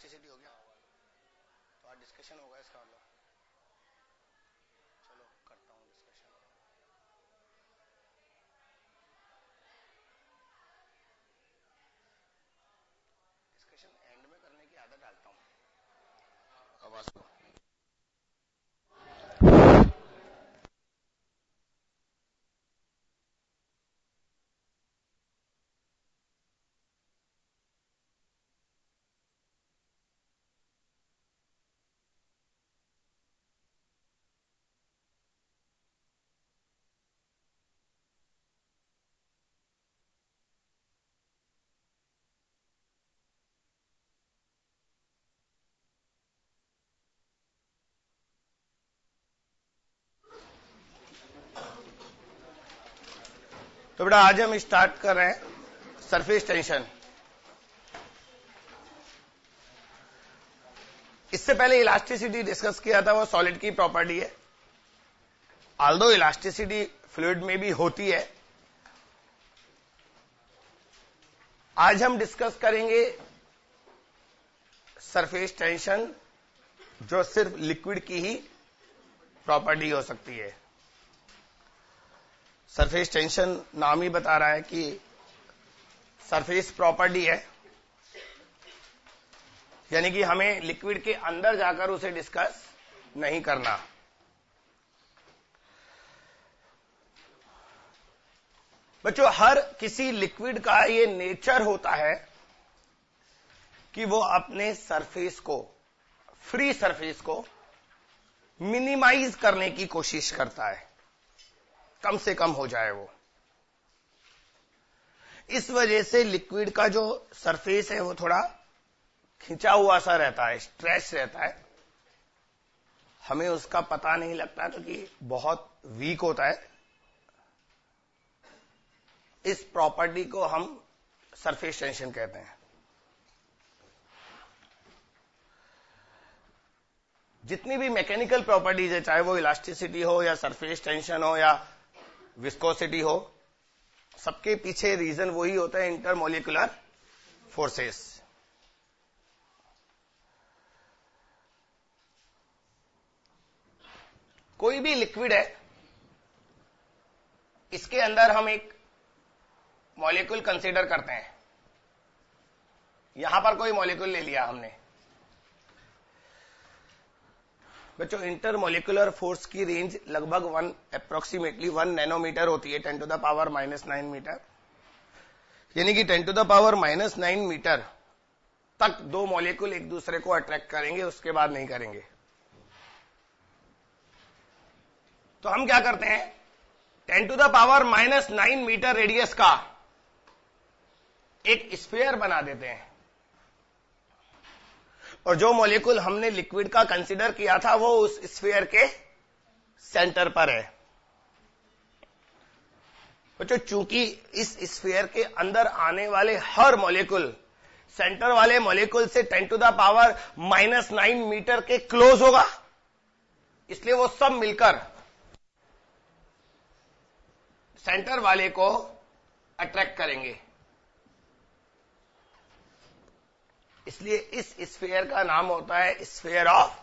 Elasticity हो गया तो आज डिस्कशन होगा इसका मतलब। चलो करता हूँ डिस्कशन एंड में करने की आदत डालता हूँ आवाज को। तो बेटा आज हम स्टार्ट कर रहे हैं सरफेस टेंशन। इससे पहले इलास्टिसिटी डिस्कस किया था, वो सॉलिड की प्रॉपर्टी है। ऑल्दो इलास्टिसिटी फ्लूइड में भी होती है, आज हम डिस्कस करेंगे सरफेस टेंशन, जो सिर्फ लिक्विड की ही प्रॉपर्टी हो सकती है। सरफेस टेंशन नाम ही बता रहा है कि सरफेस प्रॉपर्टी है, यानी कि हमें लिक्विड के अंदर जाकर उसे डिस्कस नहीं करना। बच्चों, हर किसी लिक्विड का ये नेचर होता है कि वो अपने सरफेस को, फ्री सरफेस को मिनिमाइज करने की कोशिश करता है, कम से कम हो जाए वो। इस वजह से लिक्विड का जो सरफेस है वो थोड़ा खिंचा हुआ सा रहता है, स्ट्रेच रहता है। हमें उसका पता नहीं लगता क्योंकि बहुत वीक होता है। इस प्रॉपर्टी को हम सरफेस टेंशन कहते हैं। जितनी भी मैकेनिकल प्रॉपर्टीज है, चाहे वो इलास्टिसिटी हो या सरफेस टेंशन हो या विस्कोसिटी हो, सबके पीछे रीजन वही होता है, इंटरमोलिकुलर फोर्सेस। कोई भी लिक्विड है, इसके अंदर हम एक मॉलिक्यूल कंसीडर करते हैं। यहां पर कोई मॉलिक्यूल ले लिया हमने। बच्चों, इंटरमोलिकुलर फोर्स की रेंज लगभग अप्रोक्सीमेटली 1 नैनोमीटर होती है, 10 to the power -9 मीटर। यानी कि 10 to the power -9 मीटर तक दो मॉलिक्यूल एक दूसरे को अट्रैक्ट करेंगे, उसके बाद नहीं करेंगे। तो हम क्या करते हैं, 10 to the power -9 metre radius का एक स्फीयर बना देते हैं, और जो मॉलिक्यूल हमने लिक्विड का कंसीडर किया था वो उस स्फीयर के सेंटर पर है। बच्चों, चूंकि इस स्फीयर के अंदर आने वाले हर मॉलिक्यूल सेंटर वाले मॉलिक्यूल से 10 to the power -9 मीटर के क्लोज होगा, इसलिए वो सब मिलकर सेंटर वाले को अट्रैक्ट करेंगे। इसलिए इस स्फीयर का नाम होता है स्फीयर ऑफ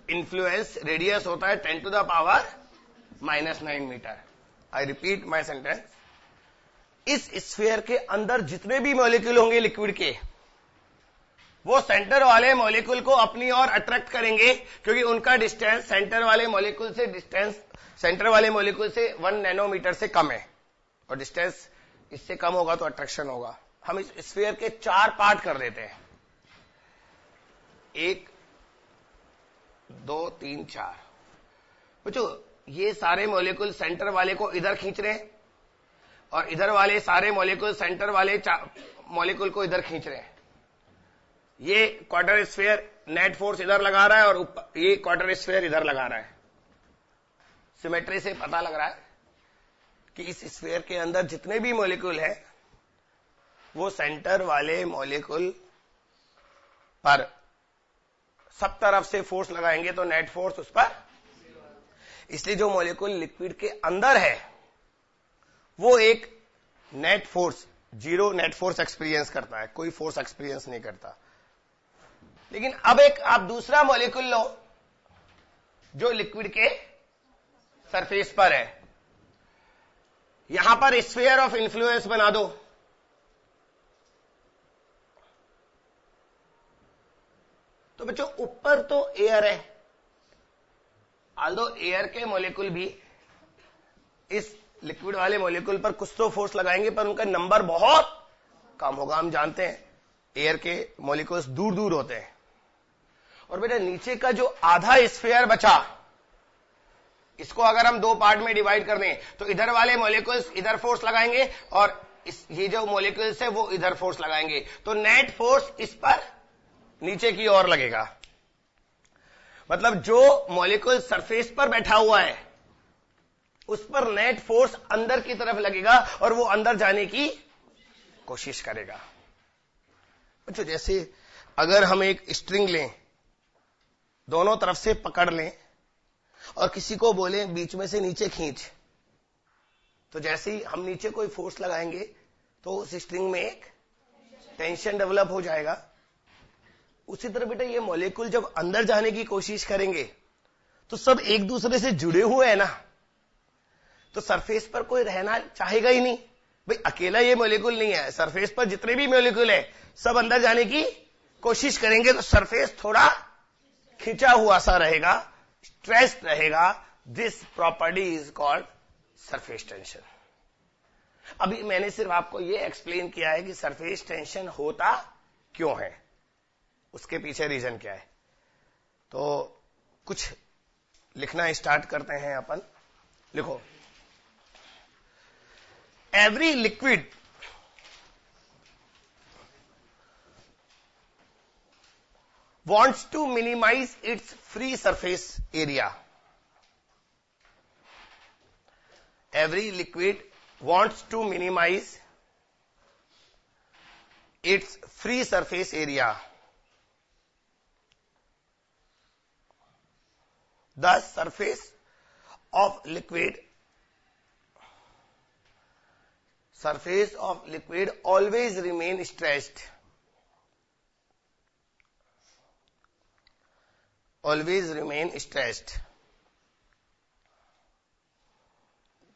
इन्फ्लुएंस। रेडियस होता है 10 to the power -9 metre. I repeat my sentence. इस स्फीयर के अंदर जितने भी मॉलिक्यूल होंगे लिक्विड के, वो सेंटर वाले मॉलिक्यूल को अपनी ओर अट्रैक्ट करेंगे, क्योंकि उनका डिस्टेंस सेंटर वाले मॉलिक्यूल से 1 नैनोमीटर से कम है, और डिस्टेंस इससे कम होगा तो अट्रैक्शन होगा। हम इस स्फीयर के 4 पार्ट कर देते हैं, 1 2 3 4। बच्चों, ये सारे मॉलिक्यूल सेंटर वाले को इधर खींच रहे हैं, और इधर वाले सारे मॉलिक्यूल सेंटर वाले मॉलिक्यूल को इधर खींच रहे हैं। ये क्वार्टर स्फीयर नेट फोर्स इधर लगा रहा है, और ये क्वार्टर स्फीयर इधर लगा रहा है। सिमेट्री से पता लग रहा है कि इस स्फीयर के अंदर जितने भी मॉलिक्यूल हैं, वो सेंटर वाले मॉलिक्यूल पर सब तरफ से फोर्स लगाएंगे तो नेट फोर्स उस पर। इसलिए जो मॉलिक्यूल लिक्विड के अंदर है वो एक net force, zero net force experience करता है, कोई फोर्स एक्सपीरियंस नहीं करता। लेकिन अब एक आप दूसरा मॉलिक्यूल लो जो लिक्विड के सरफेस पर है, यहां पर स्फीयर ऑफ इन्फ्लुएंस बना दो। तो बच्चों ऊपर तो एयर है, आल्दो एयर के मॉलिक्यूल भी इस लिक्विड वाले मॉलिक्यूल पर कुछ तो फोर्स लगाएंगे, पर उनका नंबर बहुत कम होगा। हम जानते हैं एयर के मॉलिक्यूल्स दूर दूर होते हैं। और बेटा नीचे का जो आधा स्फीयर बचा, इसको अगर हम दो पार्ट में डिवाइड कर दें तो इधर वाले मॉलिक्यूल्स इधर फोर्स लगाएंगे और ये जो मॉलिक्यूल्स है वो इधर फोर्स लगाएंगे, तो नेट फोर्स इस पर नीचे की ओर लगेगा। मतलब जो मॉलिक्यूल सरफेस पर बैठा हुआ है उस पर नेट फोर्स अंदर की तरफ लगेगा और वो अंदर जाने की कोशिश करेगा। बच्चों जैसे अगर हम एक स्ट्रिंग लें, दोनों तरफ से पकड़ लें और किसी को बोले बीच में से नीचे खींच, तो जैसे ही हम नीचे कोई फोर्स लगाएंगे तो उस स्ट्रिंग में एक टेंशन डेवलप हो जाएगा। उसी तरह बेटा ये मॉलिक्यूल जब अंदर जाने की कोशिश करेंगे तो सब एक दूसरे से जुड़े हुए हैं ना, तो सरफेस पर कोई रहना चाहेगा ही नहीं। भाई अकेला ये मॉलिक्यूल नहीं है, सरफेस पर जितने भी मॉलिक्यूल है सब अंदर जाने की कोशिश करेंगे, तो सरफेस थोड़ा खिंचा हुआ सा रहेगा, स्ट्रेस्ड रहेगा। This property is called surface tension. अभी मैंने सिर्फ आपको ये एक्सप्लेन किया है कि सरफेस टेंशन होता क्यों है, उसके पीछे रीजन क्या है। तो कुछ लिखना स्टार्ट करते हैं अपन। लिखो, every liquid wants to minimize its free surface area. Every liquid wants to minimize its free surface area. The surface of liquid always remain stressed. Always remain stressed.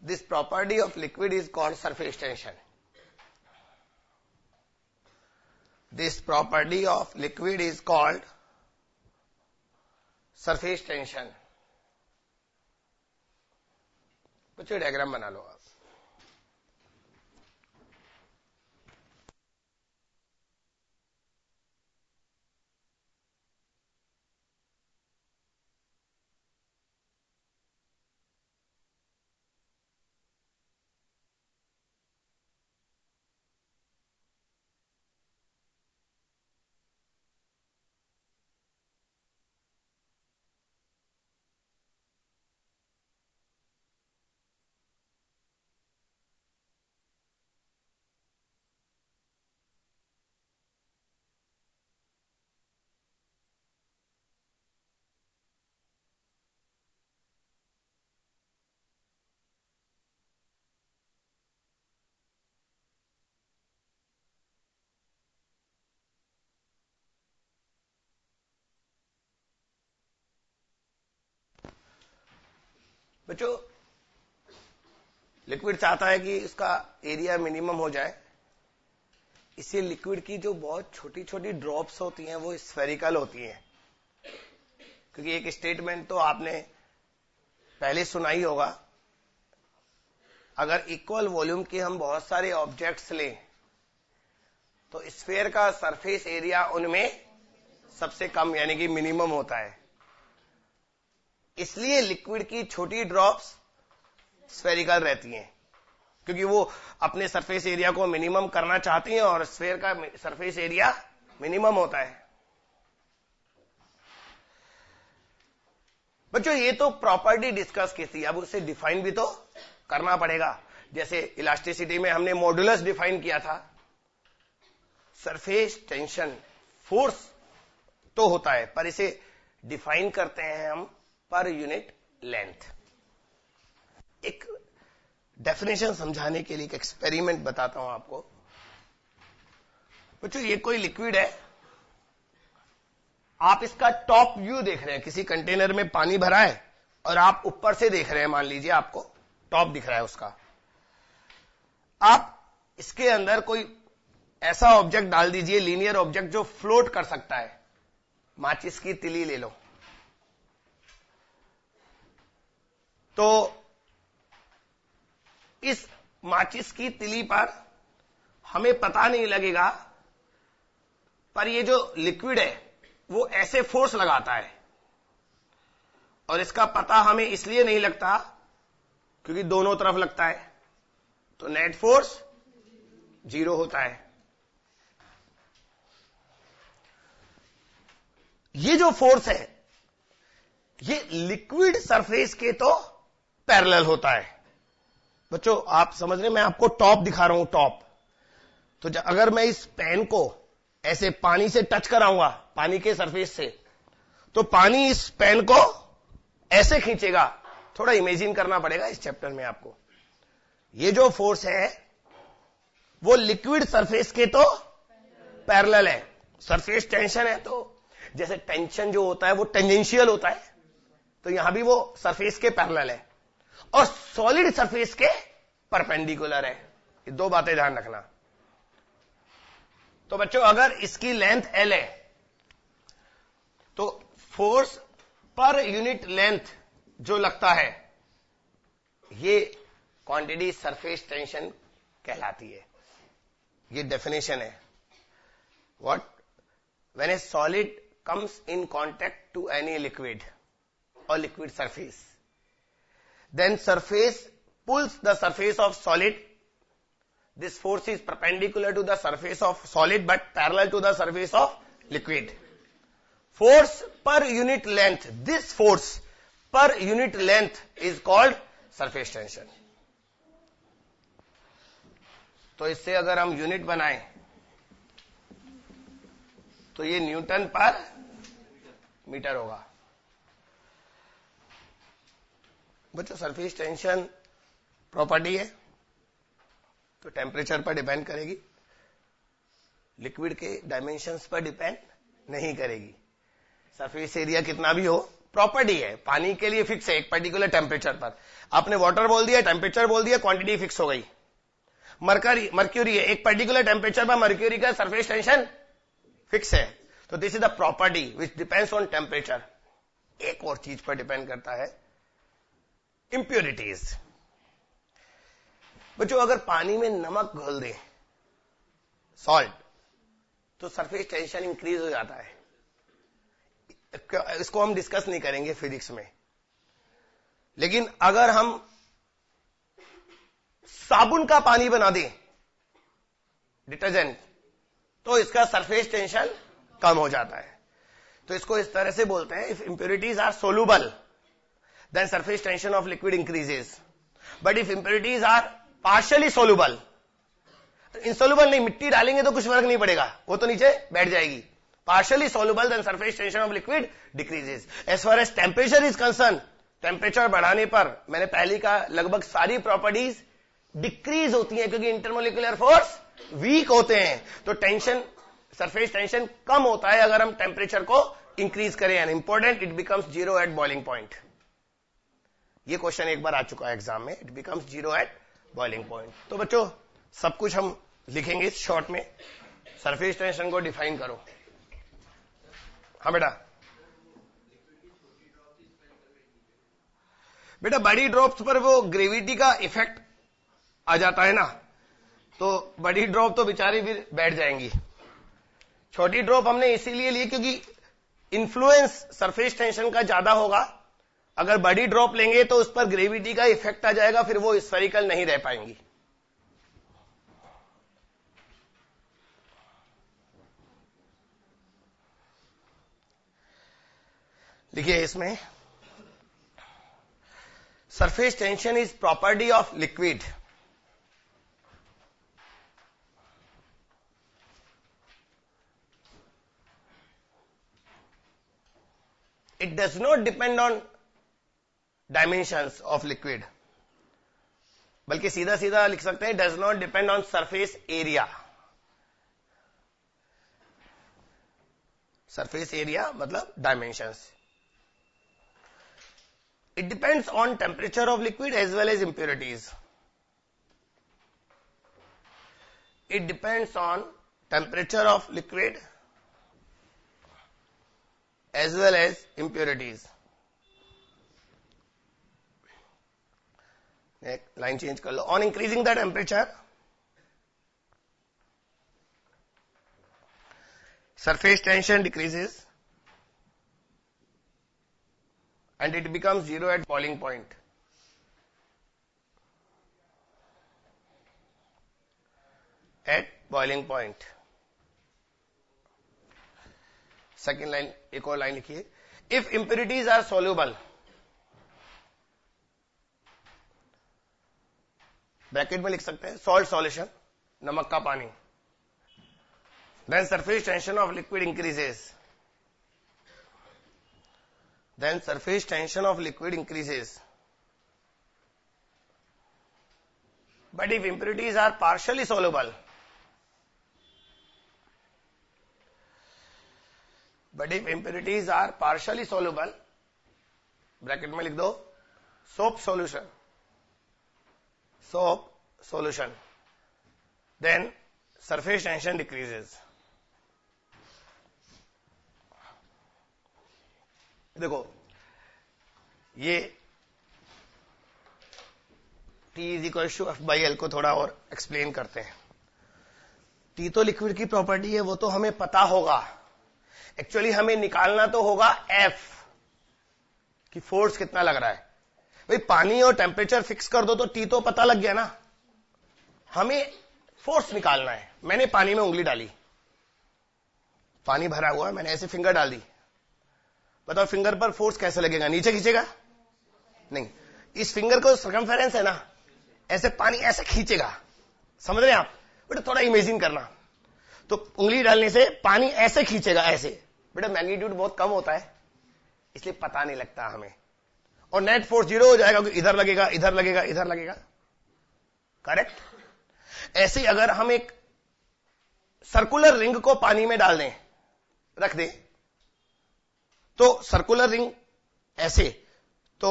This property of liquid is called surface tension. This property of liquid is called surface tension. बच्चों diagram बना लो आप। बच्चों liquid चाहता है कि इसका area minimum हो जाए, इसलिए लिक्विड की जो बहुत छोटी छोटी ड्रॉप्स होती हैं वो स्फेरिकल होती हैं। क्योंकि एक स्टेटमेंट तो आपने पहले सुना ही होगा, अगर इक्वल वॉल्यूम के हम बहुत सारे ऑब्जेक्ट्स लें तो स्फीयर का सरफेस एरिया उनमें सबसे कम यानी कि मिनिमम होता है। इसलिए लिक्विड की छोटी ड्रॉप्स स्फेरिकल रहती हैं, क्योंकि वो अपने सरफेस एरिया को मिनिमम करना चाहती हैं और स्फीयर का सरफेस एरिया मिनिमम होता है। बच्चों ये तो प्रॉपर्टी डिस्कस की थी, अब उसे डिफाइन भी तो करना पड़ेगा। जैसे इलास्टिसिटी में हमने मॉडुलस डिफाइन किया था, सरफेस टेंशन फोर्स तो होता है, पर इसे डिफाइन करते हैं हम पर यूनिट लेंथ। एक डेफिनेशन समझाने के लिए एक एक्सपेरिमेंट बताता हूं आपको। बच्चों ये कोई लिक्विड है, आप इसका टॉप व्यू देख रहे हैं, किसी कंटेनर में पानी भरा है और आप ऊपर से देख रहे हैं, मान लीजिए आपको टॉप दिख रहा है उसका। आप इसके अंदर कोई ऐसा ऑब्जेक्ट डाल दीजिए, लीनियर ऑब्जेक्ट जो फ्लोट कर सकता है। माचिस की तिली ले लो, तो इस माचिस की तिली पर हमें पता नहीं लगेगा, पर ये जो लिक्विड है वो ऐसे फोर्स लगाता है, और इसका पता हमें इसलिए नहीं लगता क्योंकि दोनों तरफ लगता है, तो नेट फोर्स 0 होता है। ये जो फोर्स है ये लिक्विड सरफेस के तो पैरेलल होता है। बच्चों आप समझ रहे हैं, मैं आपको टॉप दिखा रहा हूं, टॉप। तो अगर मैं इस पेन को ऐसे पानी से टच कराऊंगा, पानी के सरफेस से, तो पानी इस पेन को ऐसे खींचेगा। थोड़ा इमेजिन करना पड़ेगा इस चैप्टर में आपको। ये जो फोर्स है वो लिक्विड सरफेस के तो पैरेलल है। सरफेस टेंशन है तो जैसे टेंशन जो होता है वो टेंजेंशियल होता है, तो यहां भी वो सरफेस के पैरेलल है, और सॉलिड सरफेस के परपेंडिकुलर है। ये दो बातें ध्यान रखना। तो बच्चों अगर इसकी लेंथ L है तो फोर्स पर यूनिट लेंथ जो लगता है ये क्वांटिटी सरफेस टेंशन कहलाती है। ये डेफिनेशन है। What? When A solid comes in contact to any liquid or liquid surface, then surface pulls the surface of solid. This force is perpendicular to the surface of solid but parallel to the surface of liquid. Force per unit length, this force per unit length is called surface tension. तो इससे अगर हम unit बनाएं तो ये Newton पर metre होगा। बच्चों सरफेस टेंशन प्रॉपर्टी है तो टेम्परेचर पर डिपेंड करेगी, लिक्विड के डायमेंशंस पर डिपेंड नहीं करेगी। सरफेस एरिया कितना भी हो, प्रॉपर्टी है। पानी के लिए फिक्स है एक पर्टिकुलर टेम्परेचर पर। आपने वाटर बोल दिया, टेम्परेचर बोल दिया, क्वांटिटी फिक्स हो गई। मर्क्यूरी है, एक पर्टिकुलर टेम्परेचर पर मर्क्यूरी का सरफेस टेंशन फिक्स है। तो this is the property which depends on temperature. एक और चीज पर डिपेंड करता है, इंप्योरिटीज। बच्चों अगर पानी में नमक घोल दें, सॉल्ट, तो सरफेस टेंशन इंक्रीज हो जाता है। इसको हम डिस्कस नहीं करेंगे फिजिक्स में, लेकिन अगर हम साबुन का पानी बना दें, डिटर्जेंट, तो इसका सरफेस टेंशन कम हो जाता है। तो इसको इस तरह से बोलते हैं, if impurities are soluble then surface tension of liquid increases, but if impurities are partially soluble, insoluble नहीं, मिट्टी डालेंगे तो कुछ फर्क नहीं पड़ेगा, वो तो नीचे बैठ जाएगी। Partially soluble then surface tension of liquid decreases. As far as temperature is concern, temperature बढ़ाने पर मैंने पहले का लगभग सारी प्रॉपर्टीज डिक्रीज होती हैं क्योंकि इंटरमोलिकुलर फोर्स वीक होते हैं। तो टेंशन, सरफेस टेंशन कम होता है अगर हम टेम्परेचर को इंक्रीज करें। And important, it becomes zero at boiling point. ये क्वेश्चन एक बार आ चुका है एग्जाम में, it becomes zero at boiling point. तो बच्चों सब कुछ हम लिखेंगे इस शॉर्ट में। सरफेस टेंशन को डिफाइन करो। हाँ बेटा बड़ी ड्रॉप्स पर वो ग्रेविटी का इफेक्ट आ जाता है ना, तो बड़ी ड्रॉप तो बेचारी फिर बैठ जाएंगी। छोटी ड्रॉप हमने इसीलिए ली क्योंकि इन्फ्लुएंस सरफेस टेंशन का ज्यादा होगा। अगर बड़ी ड्रॉप लेंगे तो उस पर ग्रेविटी का इफेक्ट आ जाएगा, फिर वो स्फेरिकल नहीं रह पाएंगी। देखिए इसमें surface tension is property of liquid. It does not depend on dimensions of liquid, बल्कि सीधा सीधा लिख सकते हैं does not depend on surface area. Surface area मतलब dimensions. It depends on temperature of liquid as well as impurities. It depends on temperature of liquid as well as impurities. Line change कर लो. On increasing the temperature, surface tension decreases and it becomes zero at boiling point. At boiling point. Second line, एक और line लिखिए. If impurities are soluble, bracket में लिख सकते हैं salt solution, नमक का पानी, then surface tension of liquid increases. Then surface tension of liquid increases. But if impurities are partially soluble, bracket में लिख दो soap solution, then surface tension decreases. देखो ये T is equal to F by L को थोड़ा और explain करते हैं. T तो लिक्विड की प्रॉपर्टी है, वो तो हमें पता होगा. एक्चुअली हमें निकालना तो होगा F कि फोर्स कितना लग रहा है. भाई पानी और टेम्परेचर फिक्स कर दो तो T तो पता लग गया ना. हमें फोर्स निकालना है. मैंने पानी में उंगली डाली, पानी भरा हुआ है, मैंने ऐसे फिंगर डाल दी. बताओ फिंगर पर फोर्स कैसे लगेगा? नीचे खींचेगा? नहीं. इस फिंगर को सर्कमफेरेंस है ना, ऐसे पानी ऐसे खींचेगा. समझ रहे हैं आप? बेटा थोड़ा इमेजिन करना. तो उंगली डालने से पानी ऐसे खींचेगा, ऐसे. बेटा मैग्नीट्यूड बहुत कम होता है, इसलिए पता नहीं लगता हमें. और नेट फोर्स जीरो हो जाएगा, क्योंकि इधर लगेगा, इधर लगेगा, इधर लगेगा. करेक्ट? ऐसे अगर हम एक सर्कुलर रिंग को पानी में डाल दें, रख दें, तो सर्कुलर रिंग ऐसे, तो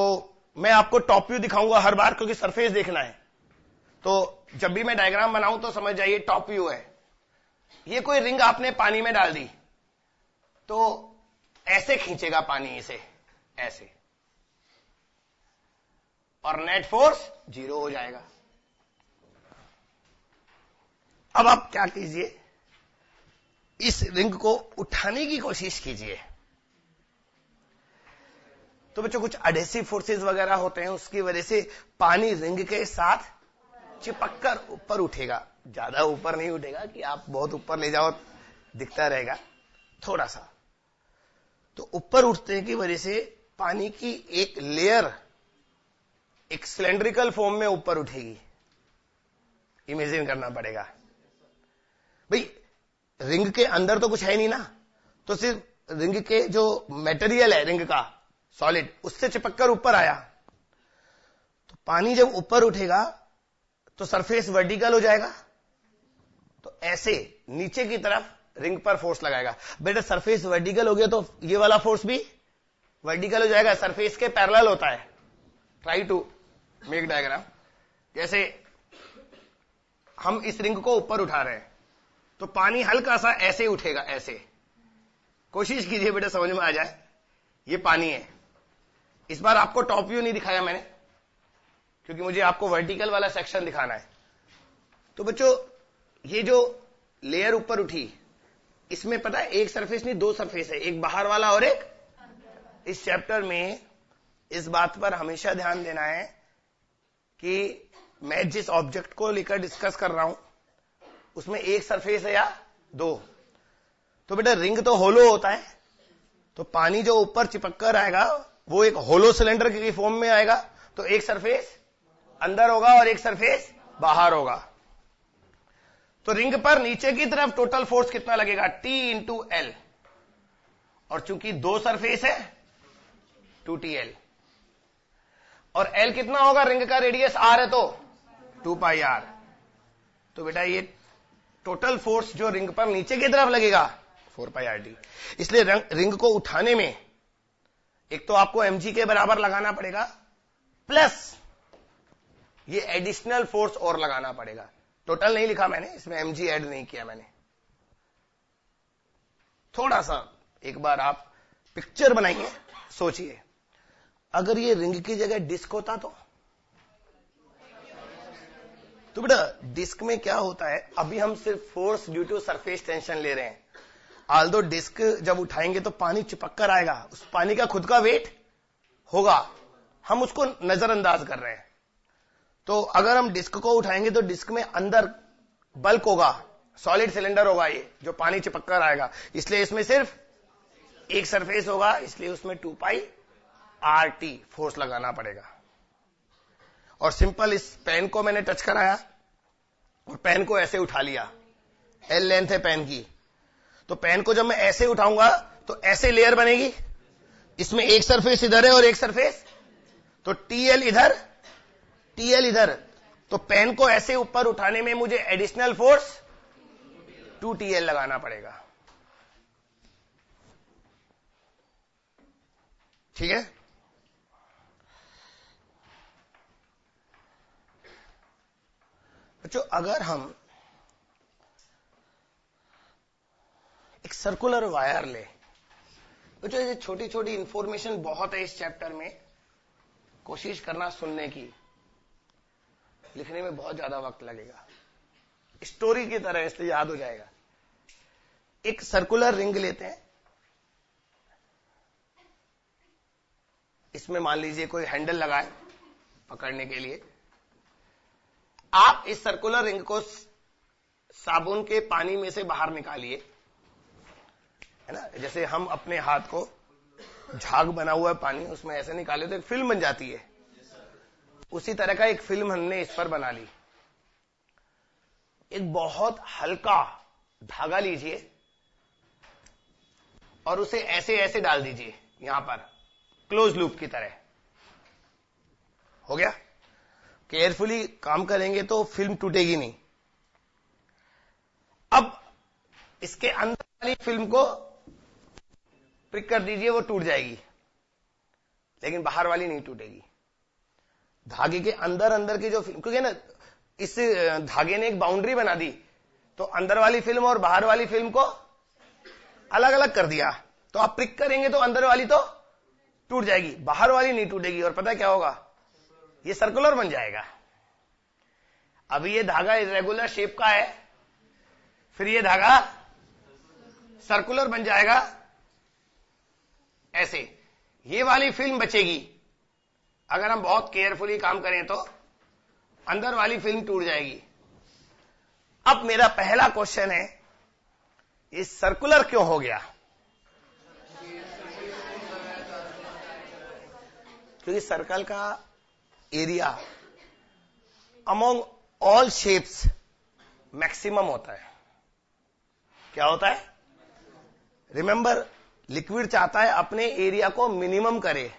मैं आपको टॉप व्यू दिखाऊंगा हर बार, क्योंकि सरफेस देखना है. तो जब भी मैं डायग्राम बनाऊं तो समझ जाइए टॉप व्यू है. ये कोई रिंग आपने पानी में डाल दी तो ऐसे खींचेगा पानी, इसे ऐसे, और नेट फोर्स जीरो हो जाएगा. अब आप क्या कीजिए, इस रिंग को उठाने की कोशिश कीजिए. तो बच्चों कुछ एडहेसिव फोर्सेस वगैरह होते हैं, उसकी वजह से पानी रिंग के साथ चिपककर ऊपर उठेगा. ज्यादा ऊपर नहीं उठेगा कि आप बहुत ऊपर ले जाओ, दिखता रहेगा थोड़ा सा. तो ऊपर उठने की वजह से पानी की एक लेयर एक सिलेंड्रिकल फॉर्म में ऊपर उठेगी. इमेजिन करना पड़ेगा. भाई रिंग के अंदर तो कुछ है नहीं ना, तो सिर्फ रिंग के जो मटेरियल है रिंग का सॉलिड, उससे चिपककर ऊपर आया. तो पानी जब ऊपर उठेगा तो सरफेस वर्टिकल हो जाएगा, तो ऐसे नीचे की तरफ रिंग पर फोर्स लगाएगा. बेटा सरफेस वर्टिकल हो गया तो ये वाला फोर्स भी वर्टिकल हो जाएगा, सरफेस के पैरेलल होता है. Try to make diagram. जैसे हम इस रिंग को ऊपर उठा रहे हैं तो पानी हल्का सा ऐसे उठेगा, ऐसे. कोशिश कीजिए बेटा समझ में आ जाए. ये पानी है. इस बार आपको टॉप व्यू नहीं दिखाया मैंने, क्योंकि मुझे आपको वर्टिकल वाला सेक्शन दिखाना है. तो बच्चों ये जो लेयर ऊपर उठी, इसमें पता है एक सरफेस नहीं, दो सरफेस है, एक बाहर वाला और एक. इस चैप्टर में इस बात पर हमेशा ध्यान देना है कि मैं जिस ऑब्जेक्ट को लेकर डिस्कस कर रहा हूं उसमें एक सरफेस है या दो. तो बेटा रिंग तो होलो होता है, तो पानी जो ऊपर चिपक कर आएगा वो एक होलो सिलेंडर की फॉर्म में आएगा. तो एक सरफेस अंदर होगा और एक सरफेस बाहर होगा. तो रिंग पर नीचे की तरफ टोटल फोर्स कितना लगेगा? T into L. और चूंकि दो सरफेस है 2TL, और L कितना होगा? रिंग का रेडियस R है तो 2πr. तो बेटा ये टोटल फोर्स जो रिंग पर नीचे की तरफ लगेगा 4πRT। इसलिए रिंग को उठाने में एक तो आपको mg के बराबर लगाना पड़ेगा, प्लस ये एडिशनल फोर्स और लगाना पड़ेगा। टोटल नहीं लिखा मैंने, इसमें mg ऐड नहीं किया मैंने। थोड़ा सा एक बार आप पिक्चर बनाइए, सोचिए अगर ये रिंग की जगह डिस्क होता तो बेटा डिस्क में क्या होता है, अभी हम सिर्फ force due to surface tension ले रहे हैं। आल्दो डिस्क जब उठाएंगे तो पानी चिपक कर आएगा, उस पानी का खुद का वेट होगा, हम उसको नजरअंदाज कर रहे हैं। तो अगर हम डिस्क को उठाएंगे तो डिस्क में अंदर बल्क होगा, सॉलिड सिलेंडर होगा ये, जो पानी चिपक कर आएगा। इसलिए इसमें सिर्फ एक सरफेस होगा, इसलिए उसमें 2πRT फोर्स लगाना पड़ेगा। और सिंपल इस पेन को मैंने टच कराया और पेन को ऐसे उठा लिया, L लेंथ है पेन की, तो पेन को जब मैं ऐसे उठाऊंगा तो ऐसे लेयर बनेगी, इसमें एक सरफेस इधर है और एक सरफेस, तो TL इधर TL इधर, तो पेन को ऐसे ऊपर उठाने में मुझे एडिशनल फोर्स 2TL लगाना पड़ेगा। ठीक है, बच्चों अगर हम एक सर्कुलर वायर ले, बच्चों ये छोटी छोटी इंफॉर्मेशन बहुत है इस चैप्टर में, कोशिश करना सुनने की, लिखने में बहुत ज्यादा वक्त लगेगा, स्टोरी की तरह इसलिए याद हो जाएगा। एक सर्कुलर रिंग लेते हैं, इसमें मान लीजिए कोई हैंडल लगाए पकड़ने के लिए। आप इस सर्कुलर रिंग को साबुन के पानी में से बाहर निकालिए, है ना, जैसे हम अपने हाथ को झाग बना हुआ है पानी, उसमें ऐसे निकाले तो एक फिल्म बन जाती है, उसी तरह का एक फिल्म हमने इस पर बना ली। एक बहुत हल्का धागा लीजिए और उसे ऐसे ऐसे डाल दीजिए यहां पर, क्लोज लूप की तरह। हो गया, केयरफुली काम करेंगे तो फिल्म टूटेगी नहीं। अब इसके अंदर वाली फिल्म को प्रिक कर दीजिए, वो टूट जाएगी, लेकिन बाहर वाली नहीं टूटेगी। धागे के अंदर अंदर की जो फिल्म, क्योंकि ना इस धागे ने एक बाउंड्री बना दी, तो अंदर वाली फिल्म और बाहर वाली फिल्म को अलग अलग कर दिया, तो आप प्रिक करेंगे तो अंदर वाली तो टूट जाएगी, बाहर वाली नहीं टूटेगी। और पता है क्या होगा, ये सर्कुलर बन जाएगा। अभी ये धागा इरेगुलर शेप का है, फिर ये धागा सर्कुलर बन जाएगा ऐसे, ये वाली फिल्म बचेगी। अगर हम बहुत केयरफुली काम करें तो अंदर वाली फिल्म टूट जाएगी। अब मेरा पहला क्वेश्चन है, ये सर्कुलर क्यों हो गया? क्योंकि सर्कल का area among all shapes maximum होता है। क्या होता है? रिमेंबर, लिक्विड चाहता है अपने एरिया को मिनिमम करे।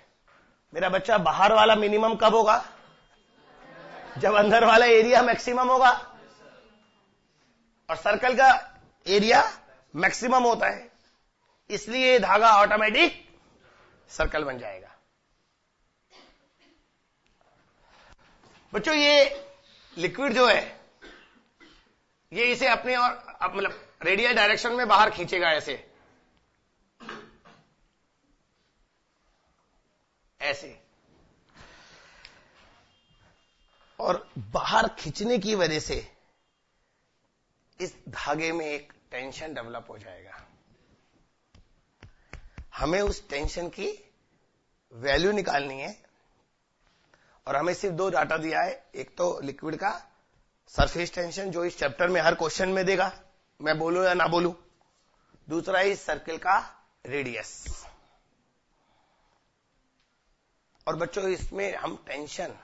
मेरा बच्चा, बाहर वाला मिनिमम कब होगा? जब अंदर वाला एरिया मैक्सिमम होगा। और सर्कल का एरिया मैक्सिमम होता है, इसलिए धागा ऑटोमेटिक सर्कल बन जाएगा। बच्चों ये लिक्विड जो है, ये इसे अपने और मतलब रेडियल डायरेक्शन में बाहर खींचेगा, ऐसे ऐसे, और बाहर खींचने की वजह से इस धागे में एक टेंशन डेवलप हो जाएगा। हमें उस टेंशन की वैल्यू निकालनी है, और हमें सिर्फ दो डाटा दिया है। एक तो लिक्विड का सरफेस टेंशन, जो इस चैप्टर में हर क्वेश्चन में देगा, मैं बोलूं या ना बोलूं। दूसरा है इस सर्कल का रेडियस। और बच्चों इसमें हम टेंशन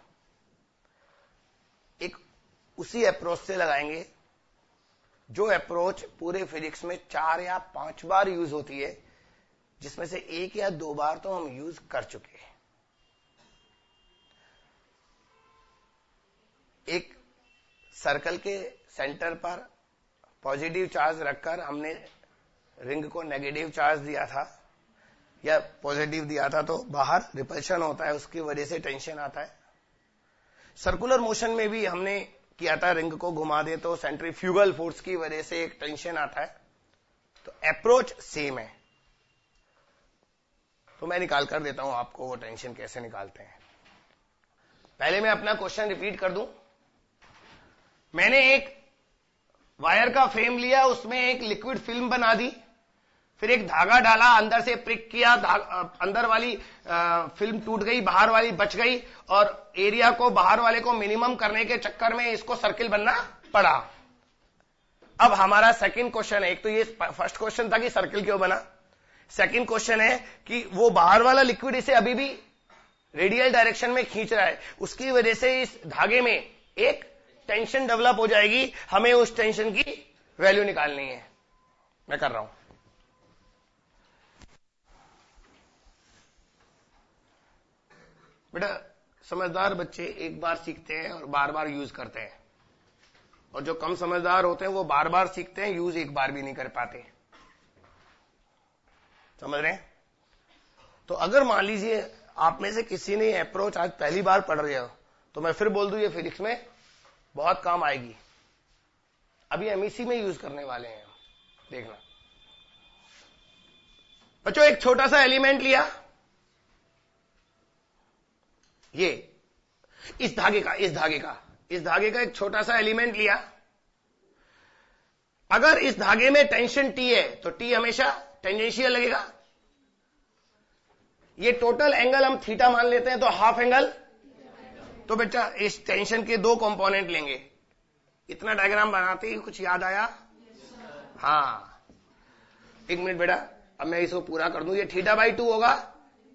एक उसी अप्रोच से लगाएंगे जो अप्रोच पूरे फिजिक्स में 4 या 5 बार यूज होती है, जिसमें से 1 या 2 बार तो हम यूज कर चुके हैं। एक सर्कल के सेंटर पर पॉजिटिव चार्ज रखकर हमने रिंग को नेगेटिव चार्ज दिया था या पॉजिटिव दिया था तो बाहर रिपल्शन होता है, उसकी वजह से टेंशन आता है। सर्कुलर मोशन में भी हमने किया था, रिंग को घुमा दे तो सेंट्रीफ्यूगल फोर्स की वजह से एक टेंशन आता है। तो अप्रोच सेम है। तो मैं निकाल कर देता हूं आपको वो टेंशन कैसे निकालते हैं। पहले मैं अपना क्वेश्चन रिपीट कर दूं। मैंने एक वायर का फ्रेम लिया, उसमें एक लिक्विड फिल्म बना दी, फिर एक धागा डाला, अंदर से प्रिक किया, अंदर वाली फिल्म टूट गई, बाहर वाली बच गई, और एरिया को बाहर वाले को मिनिमम करने के चक्कर में इसको सर्किल बनना पड़ा। अब हमारा सेकंड क्वेश्चन है, एक तो ये फर्स्ट क्वेश्चन था कि सर्किल क्यों बना, सेकंड क्वेश्चन है कि वो बाहर वाला लिक्विड इसे अभी भी रेडियल डायरेक्शन में खींच रहा है, उसकी वजह से इस धागे में एक टेंशन डेवलप हो जाएगी, हमें उस टेंशन की वैल्यू निकालनी है। मैं कर रहा हूं। बेटा समझदार बच्चे एक बार सीखते हैं और बार बार यूज करते हैं, और जो कम समझदार होते हैं वो बार बार सीखते हैं, यूज एक बार भी नहीं कर पाते। समझ रहे हैं? तो अगर मान लीजिए आप में से किसी ने अप्रोच आज पहली बार पढ़ रहे हो, तो मैं फिर बोल दूं ये फिजिक्स में बहुत काम आएगी। अभी एमईसी में यूज करने वाले हैं, देखना। बच्चों एक छोटा सा एलिमेंट लिया, ये इस धागे का एक छोटा सा एलिमेंट लिया। अगर इस धागे में टेंशन टी है तो टी हमेशा टेंजेंशियल लगेगा। ये टोटल एंगल हम थीटा मान लेते हैं, तो हाफ एंगल। तो बेटा इस टेंशन के दो कंपोनेंट लेंगे। इतना डायग्राम बनाते ही कुछ याद आया? हाँ, एक मिनट बेटा, अब मैं इसको पूरा कर दूं। ये θ/2 होगा,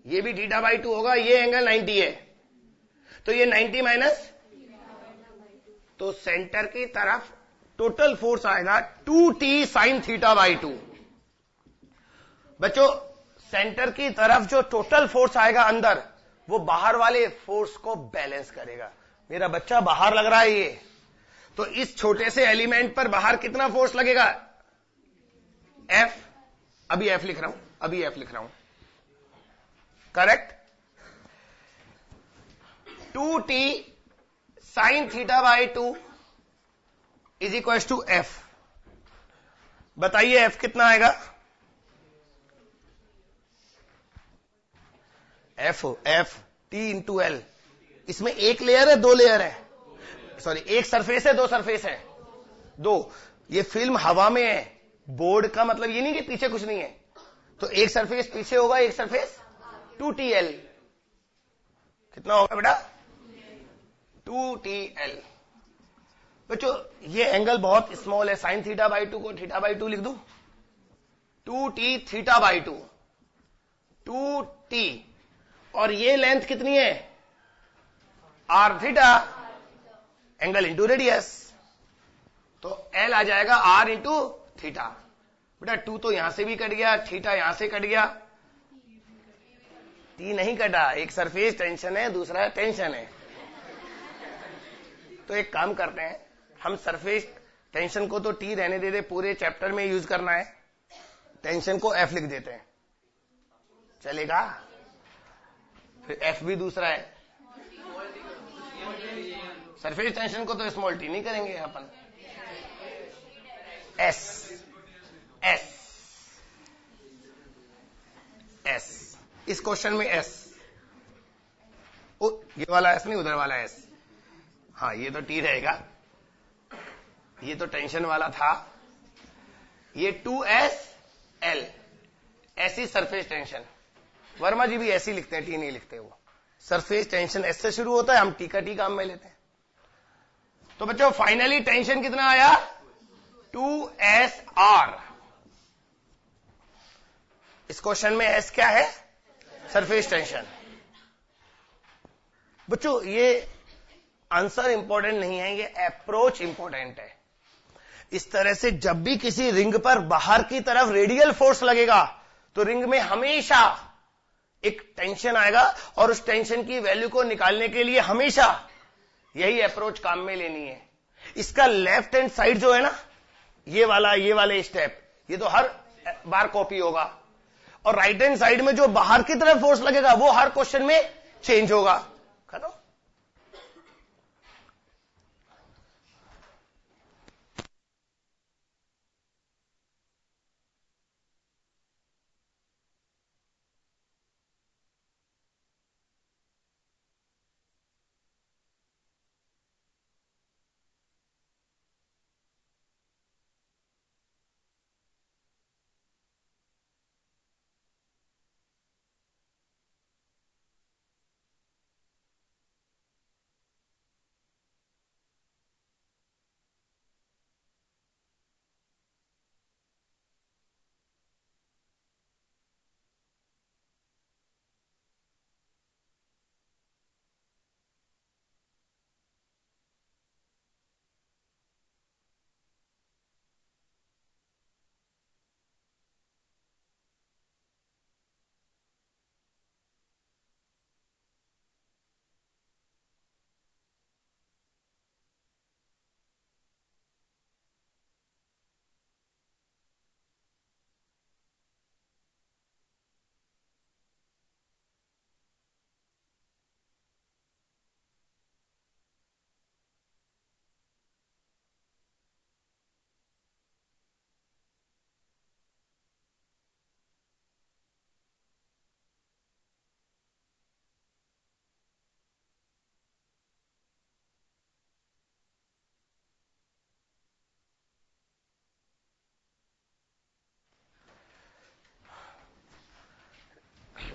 ये भी θ/2 होगा, ये एंगल 90 है, तो ये 90 माइनस, तो सेंटर की तरफ टोटल फोर्स आएगा 2t sin θ/2। बच्चों सेंटर की तरफ जो टोटल फोर्स आएगा अंदर, वो बाहर वाले फोर्स को बैलेंस करेगा। मेरा बच्चा बाहर लग रहा है ये, तो इस छोटे से एलिमेंट पर बाहर कितना फोर्स लगेगा? F। अभी F लिख रहा हूं, correct. 2t sin θ/2 is equal to F। बताइए F कितना आएगा? F T into L। इसमें एक लेयर है, दो लेयर है, सॉरी एक सरफेस है, दो सरफेस है, दो। ये फिल्म हवा में है, बोर्ड का मतलब ये नहीं कि पीछे कुछ नहीं है, तो एक सरफेस पीछे होगा, एक सरफेस 2TL। कितना होगा बेटा? 2TL। बच्चों ये एंगल बहुत स्मॉल है, sin θ/2 को θ/2 लिख दूं, 2t θ/2, 2t, और ये लेंथ कितनी है? r theta, angle into radius, तो L आ जाएगा r इंटू थीटा। बेटा 2 तो यहां से भी कट गया, थीटा यहां से कट गया, T नहीं कटा, एक सरफेस टेंशन है, दूसरा टेंशन है। तो एक काम करते हैं, हम सरफेस टेंशन को तो T रहने देते, पूरे चैप्टर में यूज करना है, टेंशन को F लिख देते हैं, चलेगा? फिर F भी दूसरा है, सरफेस टेंशन को तो स्मॉल t नहीं करेंगे अपन, S। इस क्वेश्चन में S, ये वाला S नहीं, उधर वाला S। हाँ ये तो T रहेगा, ये तो टेंशन वाला था, ये 2SL, ऐसी सरफेस टेंशन। वर्मा जी भी ऐसी लिखते हैं, T नहीं लिखते वो। सरफेस टेंशन S से शुरू होता है, हम T का T काम में लेते हैं। तो बच्चों फाइनली टेंशन कितना आया? 2SR। इस क्वेश्चन में S क्या है? Surface tension. बच्चों ये आंसर इंपॉर्टेंट नहीं है, ये अप्रोच इंपॉर्टेंट है। इस तरह से जब भी किसी रिंग पर बाहर की तरफ रेडियल फोर्स लगेगा, तो रिंग में हमेशा एक टेंशन आएगा, और उस टेंशन की वैल्यू को निकालने के लिए हमेशा यही अप्रोच काम में लेनी है। इसका लेफ्ट हैंड साइड जो है ना, ये वाले स्टेप, ये तो हर बार कॉपी होगा, और राइट हैंड साइड में जो बाहर की तरफ फोर्स लगेगा वो हर क्वेश्चन में चेंज होगा। खत्म।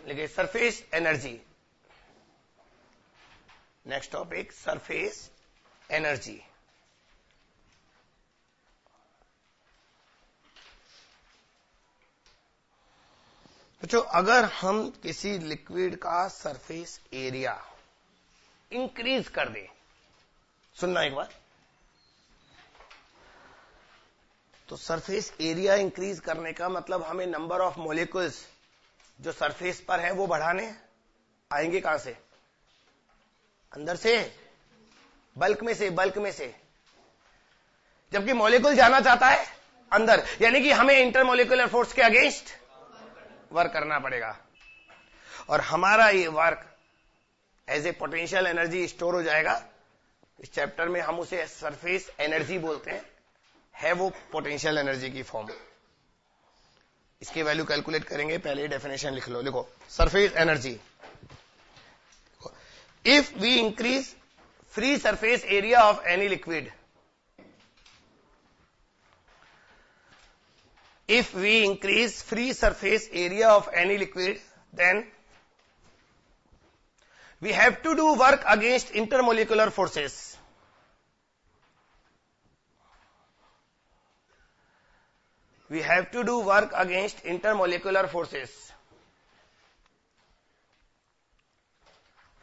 देखिए surface energy, next topic surface energy. तो अगर हम किसी लिक्विड का सरफेस एरिया इंक्रीज कर दें, सुनना एक बार, तो सरफेस एरिया इंक्रीज करने का मतलब हमें नंबर ऑफ मॉलिक्यूल्स जो सरफेस पर है वो बढ़ाने आएंगे। कहां से? अंदर से, बल्क में से, बल्क में से। जबकि मॉलिक्यूल जाना चाहता है अंदर, यानी कि हमें इंटरमोलिकुलर फोर्स के अगेंस्ट वर्क करना पड़ेगा, और हमारा ये work as a potential energy store हो जाएगा। इस चैप्टर में हम उसे सरफेस एनर्जी बोलते हैं, है वो पोटेंशियल एनर्जी की फॉर्म। इसकी वैल्यू कैलकुलेट करेंगे, पहले डेफिनेशन लिख लो। लिखो surface energy, if we increase free surface area of any liquid, if we increase free surface area of any liquid, then we have to do work against intermolecular forces. We have to do work against intermolecular forces.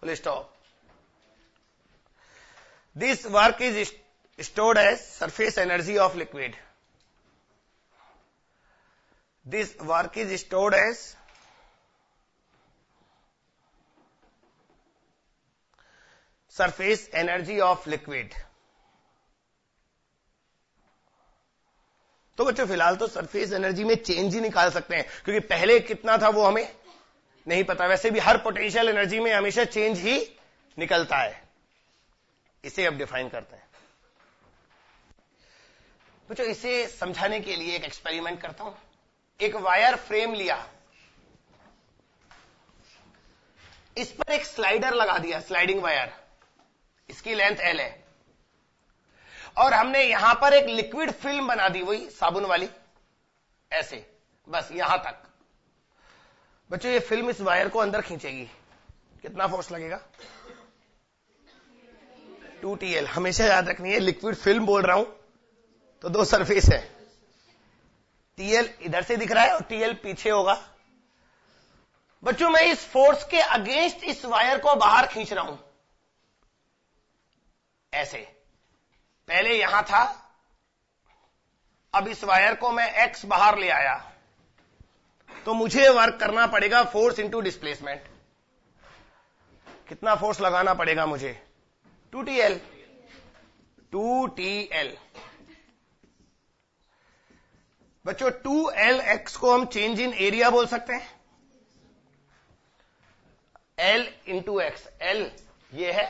Full stop. This work is stored as surface energy of liquid. This work is stored as surface energy of liquid. तो बच्चों फिलहाल तो surface energy में change ही निकाल सकते हैं, क्योंकि पहले कितना था वो हमें नहीं पता। वैसे भी हर पोटेंशियल एनर्जी में हमेशा चेंज ही निकलता है। इसे अब डिफाइन करते हैं। बच्चों इसे समझाने के लिए एक एक्सपेरिमेंट करता हूं। एक वायर फ्रेम लिया, इस पर एक स्लाइडर लगा दिया, स्लाइडिंग वायर, इसकी लेंथ L है, और हमने यहां पर एक लिक्विड फिल्म बना दी, वही साबुन वाली, ऐसे बस यहां तक। बच्चों ये फिल्म इस वायर को अंदर खींचेगी, कितना फोर्स लगेगा? 2TL। हमेशा याद रखनी है, लिक्विड फिल्म बोल रहा हूं तो दो सरफेस है, TL इधर से दिख रहा है और TL पीछे होगा। बच्चों मैं इस फोर्स के अगेंस्ट इस वायर को बाहर खींच रहा हूं, ऐसे। पहले यहां था, अब इस वायर को मैं X बाहर ले आया, तो मुझे वर्क करना पड़ेगा फोर्स इंटू डिस्प्लेसमेंट। कितना फोर्स लगाना पड़ेगा मुझे? 2TL। 2TL। बच्चों 2Lx को हम चेंज इन एरिया बोल सकते हैं। L इंटू एक्स, L ये है,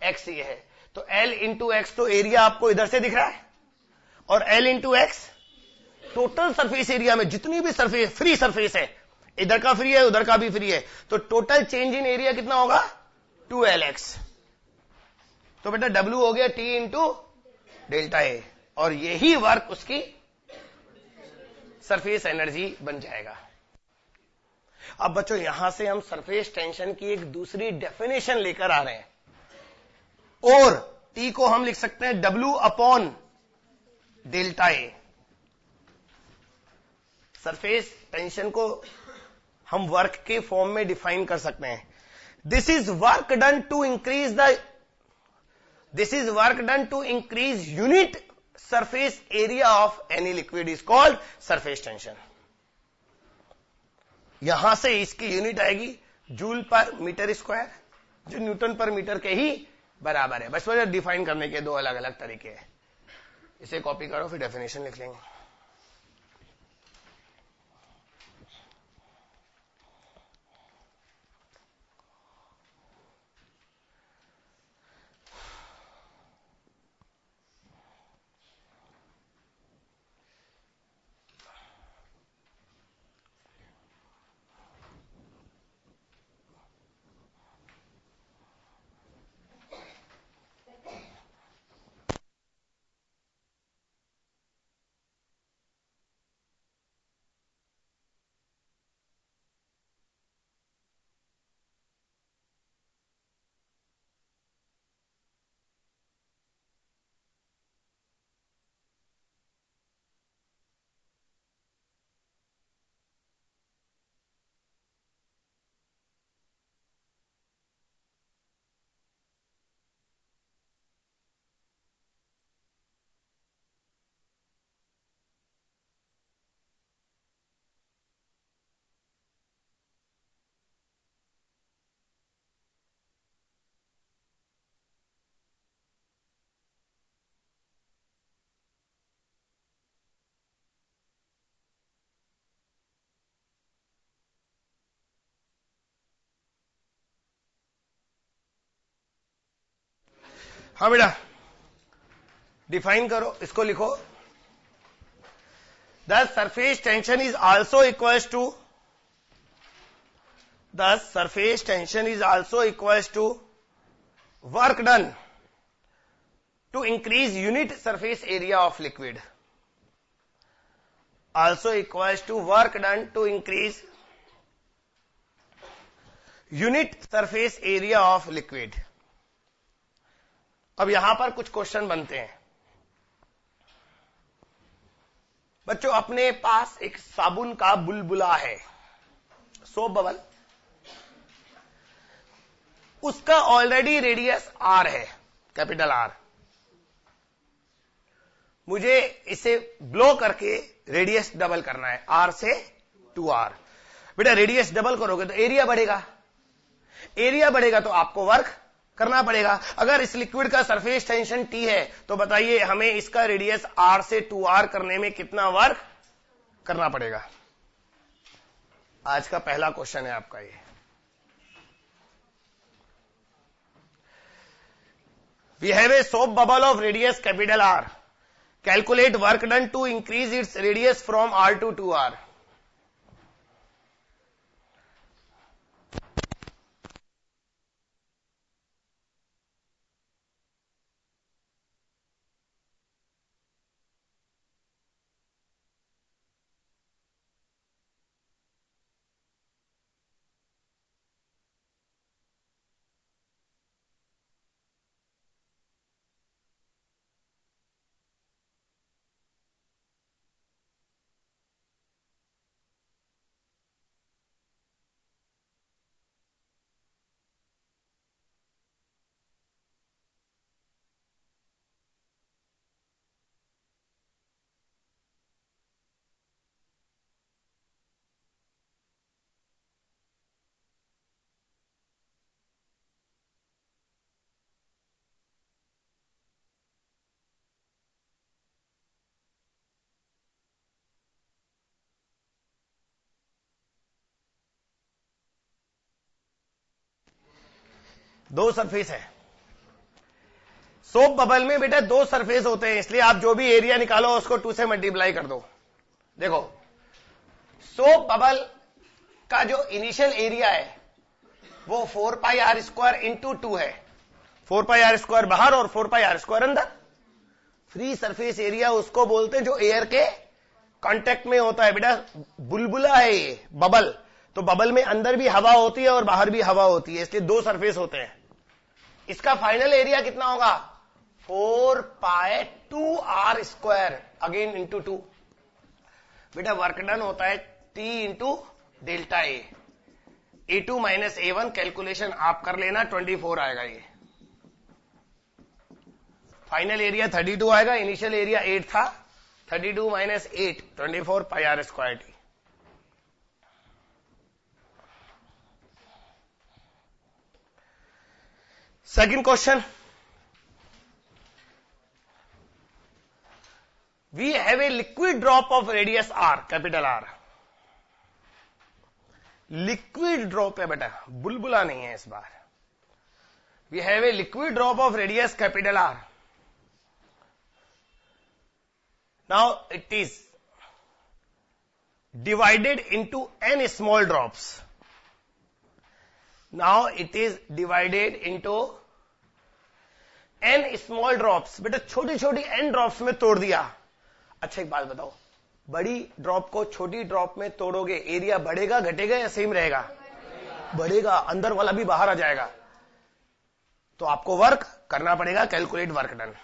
X ये है, तो L इंटू एक्स तो एरिया आपको इधर से दिख रहा है, और L into x total surface area में जितनी भी सरफेस फ्री सरफेस है, इधर का फ्री है उधर का भी फ्री है, तो टोटल चेंज इन एरिया कितना होगा 2Lx। तो बेटा W हो गया T इंटू डेल्टा ए, और यही वर्क उसकी सरफेस एनर्जी बन जाएगा। अब बच्चों यहां से हम सरफेस टेंशन की एक दूसरी डेफिनेशन लेकर आ रहे हैं, और T को हम लिख सकते हैं W upon delta A. Surface tension को हम वर्क के फॉर्म में डिफाइन कर सकते हैं। This is work done to increase unit surface area of any liquid is called surface tension. यहां से इसकी यूनिट आएगी जूल पर मीटर स्क्वायर, जो न्यूटन पर मीटर के ही बराबर है। बस वजह डिफाइन करने के दो अलग अलग तरीके हैं। इसे कॉपी करो फिर डेफिनेशन लिख लेंगे। हाँ बेटा डिफाइन करो, इसको लिखो। The surface tension is also equals to work done to increase unit surface area of liquid, also equals to work done to increase unit surface area of liquid। अब यहां पर कुछ क्वेश्चन बनते हैं। बच्चों अपने पास एक साबुन का बुलबुला है, सोप बबल, उसका ऑलरेडी रेडियस R है, कैपिटल R। मुझे इसे ब्लो करके रेडियस डबल करना है, R से 2R। बेटा रेडियस डबल करोगे तो एरिया बढ़ेगा, एरिया बढ़ेगा तो आपको वर्क करना पड़ेगा। अगर इस लिक्विड का सरफेस टेंशन T है तो बताइए हमें इसका रेडियस R से 2R करने में कितना वर्क करना पड़ेगा। आज का पहला क्वेश्चन है आपका ये। We have a soap bubble of radius capital R, calculate work done to increase its radius from R to 2R। दो सरफेस है। सोप बबल में बेटा दो सरफेस होते हैं, इसलिए आप जो भी एरिया निकालो उसको 2 से मल्टीप्लाई कर दो। देखो सोप बबल का जो इनिशियल एरिया है वो 4 पाई आर स्क्वायर इंटू 2 है। 4 पाई आर स्क्वायर बाहर और 4 पाई आर स्क्वायर अंदर। फ्री सरफेस एरिया उसको बोलते हैं जो एयर के कांटेक्ट में होता है। बेटा बुलबुला है ये बबल, तो बबल में अंदर भी हवा होती है और बाहर भी हवा होती है, इसलिए दो सरफेस होते हैं। इसका फाइनल एरिया कितना होगा? 4 पाई 2 आर स्क्वायर अगेन इंटू 2। बेटा वर्क डन होता है T into delta A2 minus A1। Calculation आप कर लेना, 24 आएगा। ये फाइनल एरिया 32 आएगा, इनिशियल एरिया 8 था। 32 minus 8 24 pi are square T। Second question, we have a liquid drop of radius r, capital R। Liquid drop है बेटा, बुलबुला नहीं है इस बार। we have a liquid drop of radius capital R। now it is divided into n small drops। now it is divided into n small drops। बेटा छोटी छोटी n ड्रॉप्स में तोड़ दिया। अच्छा एक बात बताओ, बड़ी ड्रॉप को छोटी ड्रॉप में तोड़ोगे, एरिया बढ़ेगा घटेगा या सेम रहेगा? बढ़ेगा, अंदर वाला भी बाहर आ जाएगा। तो आपको वर्क करना पड़ेगा, कैलकुलेट वर्क डन।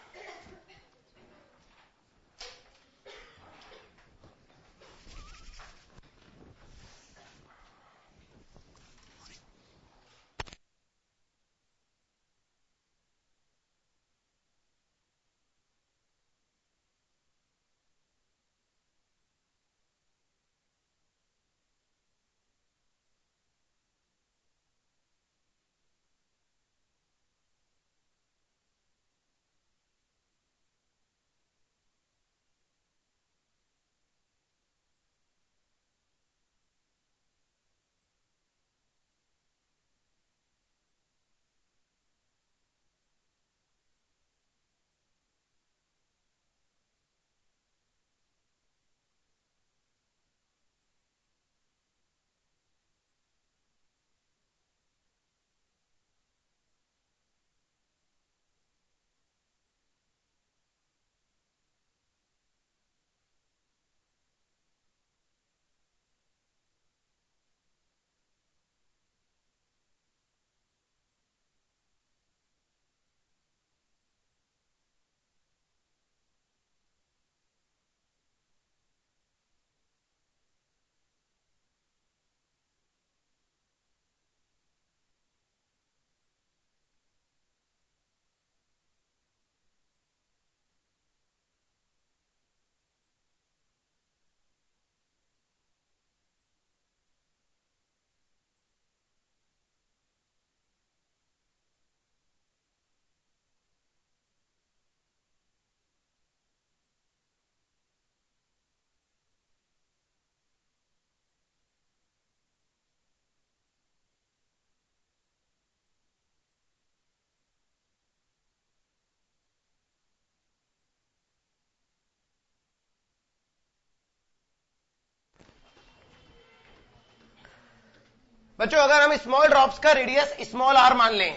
बच्चों अगर हम स्मॉल ड्रॉप्स का रेडियस स्मॉल r मान लें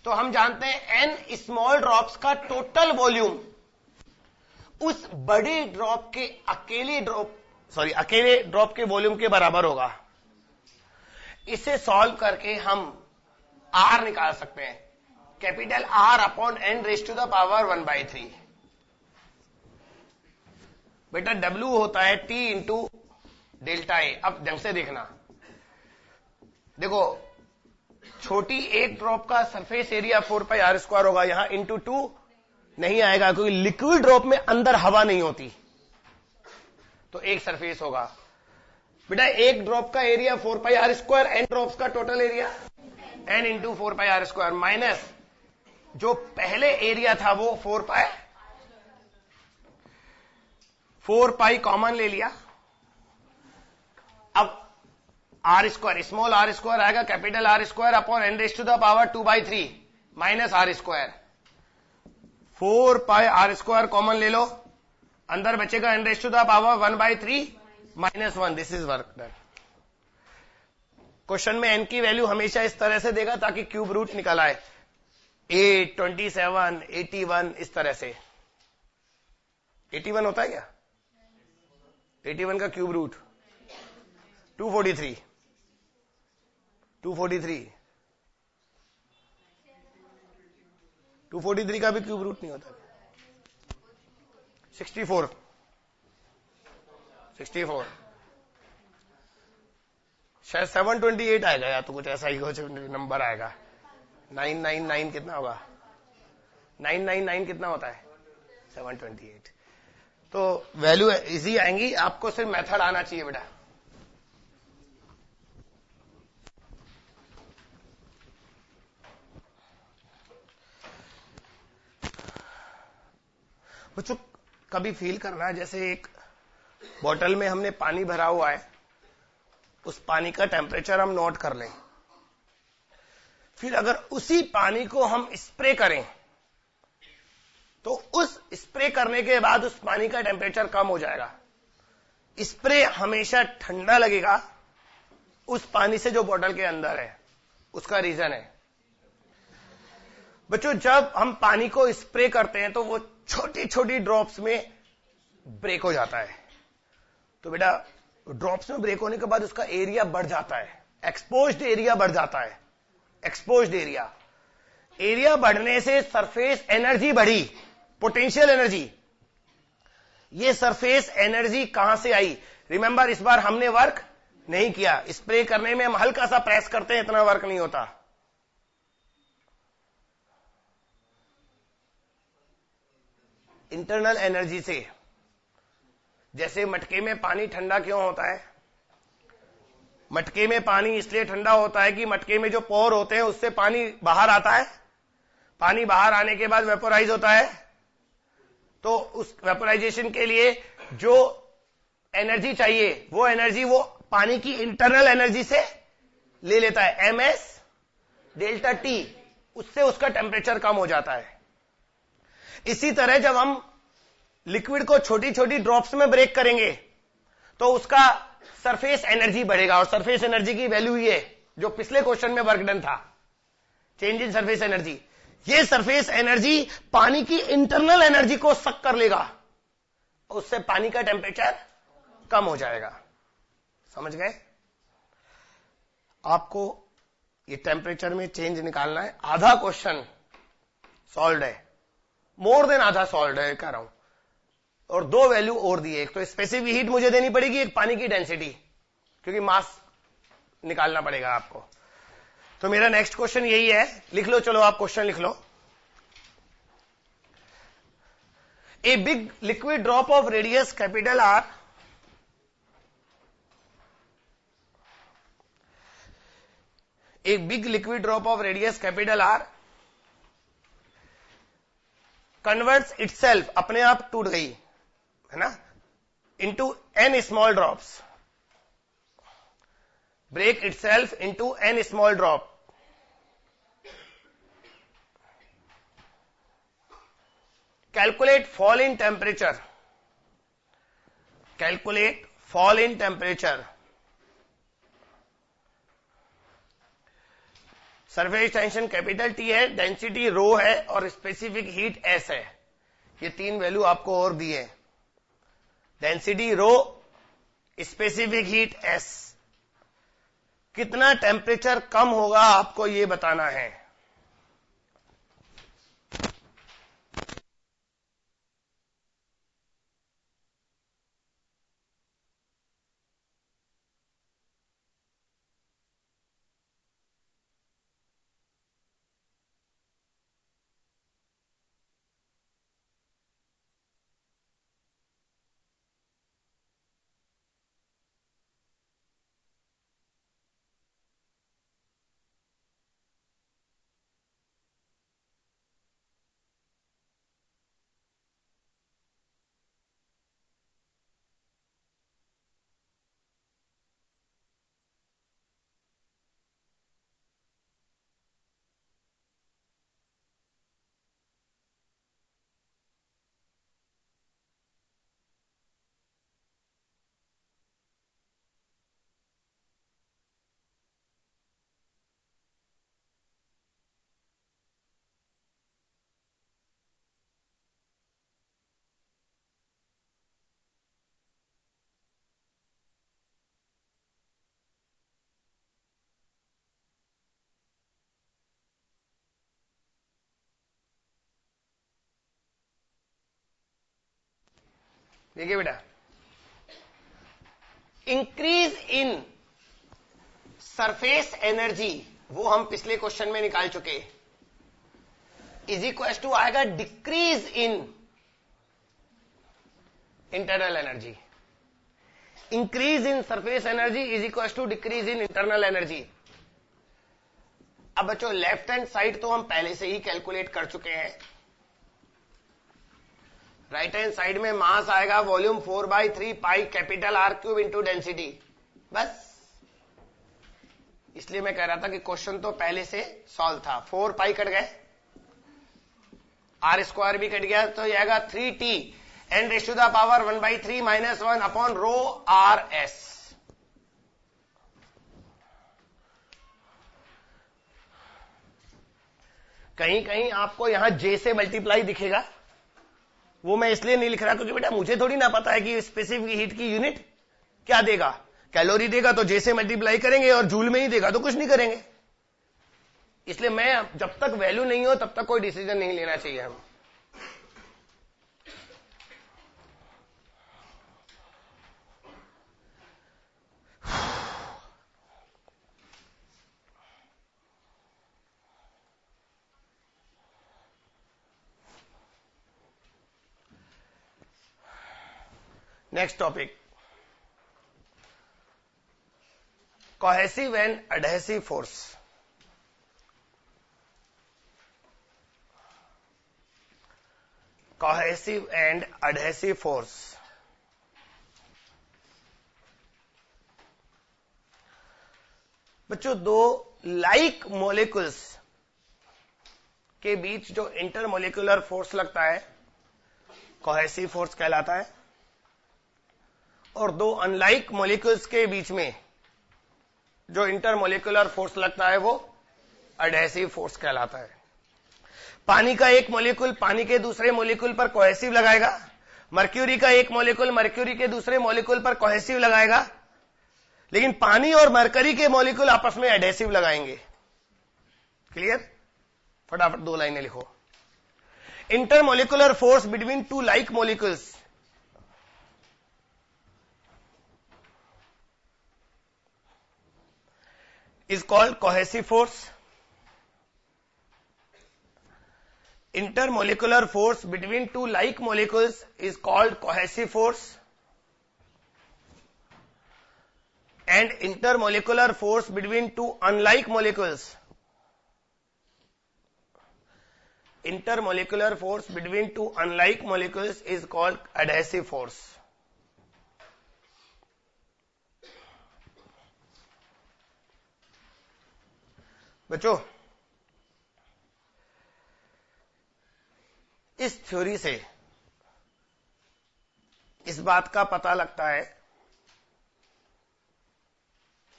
तो हम जानते हैं n स्मॉल ड्रॉप्स का टोटल वॉल्यूम उस बड़े ड्रॉप के अकेले ड्रॉप के वॉल्यूम के बराबर होगा। इसे सॉल्व करके हम r निकाल सकते हैं, capital R upon n raise to the power 1/3। बेटा W होता है T इंटू डेल्टा A। अब ढंग से देखना, देखो छोटी एक ड्रॉप का surface area 4 pi are square होगा, यहां इंटू 2 नहीं आएगा क्योंकि लिक्विड ड्रॉप में अंदर हवा नहीं होती, तो एक सरफेस होगा। बेटा एक ड्रॉप का area 4 pi are square, N drops का total area n into 4 pi are square, minus जो पहले एरिया था वो 4 पाई कॉमन ले लिया। अब R square, small R square आएगा capital R square upon n raise to the power 2/3 minus R square. 4 pi are square common ले लो, अंदर बचेगा n raise to the power 1/3 minus 1। This is work done. Question में n की value हमेशा इस तरह से देगा ताकि क्यूब रूट निकल आए, 8, 27, 81 इस तरह से। 81 होता है क्या? 81 का क्यूब रूट 243, 243, 243 का भी क्यूब रूट नहीं होता। 64, 64 शायद 728 आएगा या तो कुछ ऐसा ही कुछ नंबर आएगा। 999 कितना होगा? 999 कितना होता है? 728। तो वैल्यू इजी आएंगी, आपको सिर्फ मेथड आना चाहिए बेटा। बच्चों कभी फील करना है जैसे एक बोतल में हमने पानी भरा हुआ है, उस पानी का टेम्परेचर हम नोट कर लें, फिर अगर उसी पानी को हम स्प्रे करें तो उस स्प्रे करने के बाद उस पानी का टेम्परेचर कम हो जाएगा। स्प्रे हमेशा ठंडा लगेगा उस पानी से जो बोतल के अंदर है, उसका रीजन है बच्चों, जब हम पानी को स्प्रे करते हैं तो वो छोटी छोटी ड्रॉप्स में ब्रेक हो जाता है। तो बेटा ड्रॉप्स में ब्रेक होने के बाद उसका एरिया बढ़ जाता है, एक्सपोज्ड एरिया बढ़ जाता है। एक्सपोज्ड एरिया बढ़ने से सरफेस एनर्जी बढ़ी, पोटेंशियल एनर्जी। ये सरफेस एनर्जी कहां से आई? रिमेंबर इस बार हमने वर्क नहीं किया, स्प्रे करने में हम हल्का सा प्रेस करते हैं, इतना वर्क नहीं होता। इंटरनल एनर्जी से। जैसे मटके में पानी ठंडा क्यों होता है? मटके में पानी इसलिए ठंडा होता है कि मटके में जो पोर होते हैं उससे पानी बाहर आता है, पानी बाहर आने के बाद वेपोराइज होता है, तो उस वेपोराइजेशन के लिए जो एनर्जी चाहिए वो एनर्जी वो पानी की इंटरनल एनर्जी से ले लेता है, ms डेल्टा टी, उससे उसका टेम्परेचर कम हो जाता है। इसी तरह जब हम लिक्विड को छोटी छोटी ड्रॉप्स में ब्रेक करेंगे तो उसका सरफेस एनर्जी बढ़ेगा, और सरफेस एनर्जी की वैल्यू ये जो पिछले क्वेश्चन में वर्क डन था, चेंज इन सरफेस एनर्जी। ये सरफेस एनर्जी पानी की इंटरनल एनर्जी को सक कर लेगा, उससे पानी का टेम्परेचर कम हो जाएगा। समझ गए? आपको ये टेम्परेचर में चेंज निकालना है। आधा क्वेश्चन सॉल्व है, मोर देन आधा सॉल्व है कह रहा हूं, और दो वैल्यू और दी है। एक तो स्पेसिफिक हीट मुझे देनी पड़ेगी, एक पानी की डेंसिटी, क्योंकि मास निकालना पड़ेगा आपको। तो मेरा नेक्स्ट क्वेश्चन यही है, लिख लो, चलो आप क्वेश्चन लिख लो। A big liquid drop of radius capital R एक big liquid drop of radius capital R converts itself, अपने आप टूट गई है ना, into n small drops, break itself into n small drop. Calculate fall in temperature, calculate fall in temperature. Surface tension capital T है, density rho है, और specific heat S है। ये तीन वैल्यू आपको और दी है, डेंसिटी रो, स्पेसिफिक हीट एस। कितना टेम्परेचर कम होगा आपको ये बताना है। देखिए बेटा, इंक्रीज इन सरफेस एनर्जी वो हम पिछले क्वेश्चन में निकाल चुके, इज इक्वल टू आएगा decrease in internal energy. Increase in surface energy is equal to decrease in internal energy. अब बच्चों लेफ्ट हैंड साइड तो हम पहले से ही कैलकुलेट कर चुके हैं। राइट हैंड साइड में मास आएगा volume 4/3 pi capital R cube into density, बस। इसलिए मैं कह रहा था कि क्वेश्चन तो पहले से सॉल्व था। 4 पाई कट गए, R स्क्वायर भी कट गया, तो यह आएगा 3T n raise to the power 1/3 minus 1 upon rho RS। कहीं कहीं आपको यहां J से मल्टीप्लाई दिखेगा, वो मैं इसलिए नहीं लिख रहा क्योंकि बेटा मुझे थोड़ी ना पता है कि स्पेसिफिक हीट की यूनिट क्या देगा। कैलोरी देगा तो J से मल्टीप्लाई करेंगे, और जूल में ही देगा तो कुछ नहीं करेंगे। इसलिए मैं जब तक वैल्यू नहीं हो तब तक कोई डिसीजन नहीं लेना चाहिए हम। Next topic, cohesive and adhesive force. Cohesive and adhesive force. बच्चों दो लाइक मॉलिक्यूल्स के बीच जो इंटरमोलिकुलर फोर्स लगता है कोहेसिव फोर्स कहलाता है, और दो अनलाइक मॉलिक्यूल्स के बीच में जो इंटरमोलिकुलर फोर्स लगता है वो एडहेसिव फोर्स कहलाता है। पानी का एक मॉलिक्यूल पानी के दूसरे मॉलिक्यूल पर कोहेसिव लगाएगा, मर्क्यूरी का एक मॉलिक्यूल मर्क्यूरी के दूसरे मॉलिक्यूल पर कोहेसिव लगाएगा, लेकिन पानी और मरकरी के मॉलिक्यूल आपस में एडहेसिव लगाएंगे। क्लियर? फटाफट 2 लाइनें लिखो। Intermolecular force between two like molecules is called cohesive force. Intermolecular force between two like molecules is called cohesive force, and intermolecular force between two unlike molecules, intermolecular force between two unlike molecules is called adhesive force. बच्चों इस theory से इस बात का पता लगता है,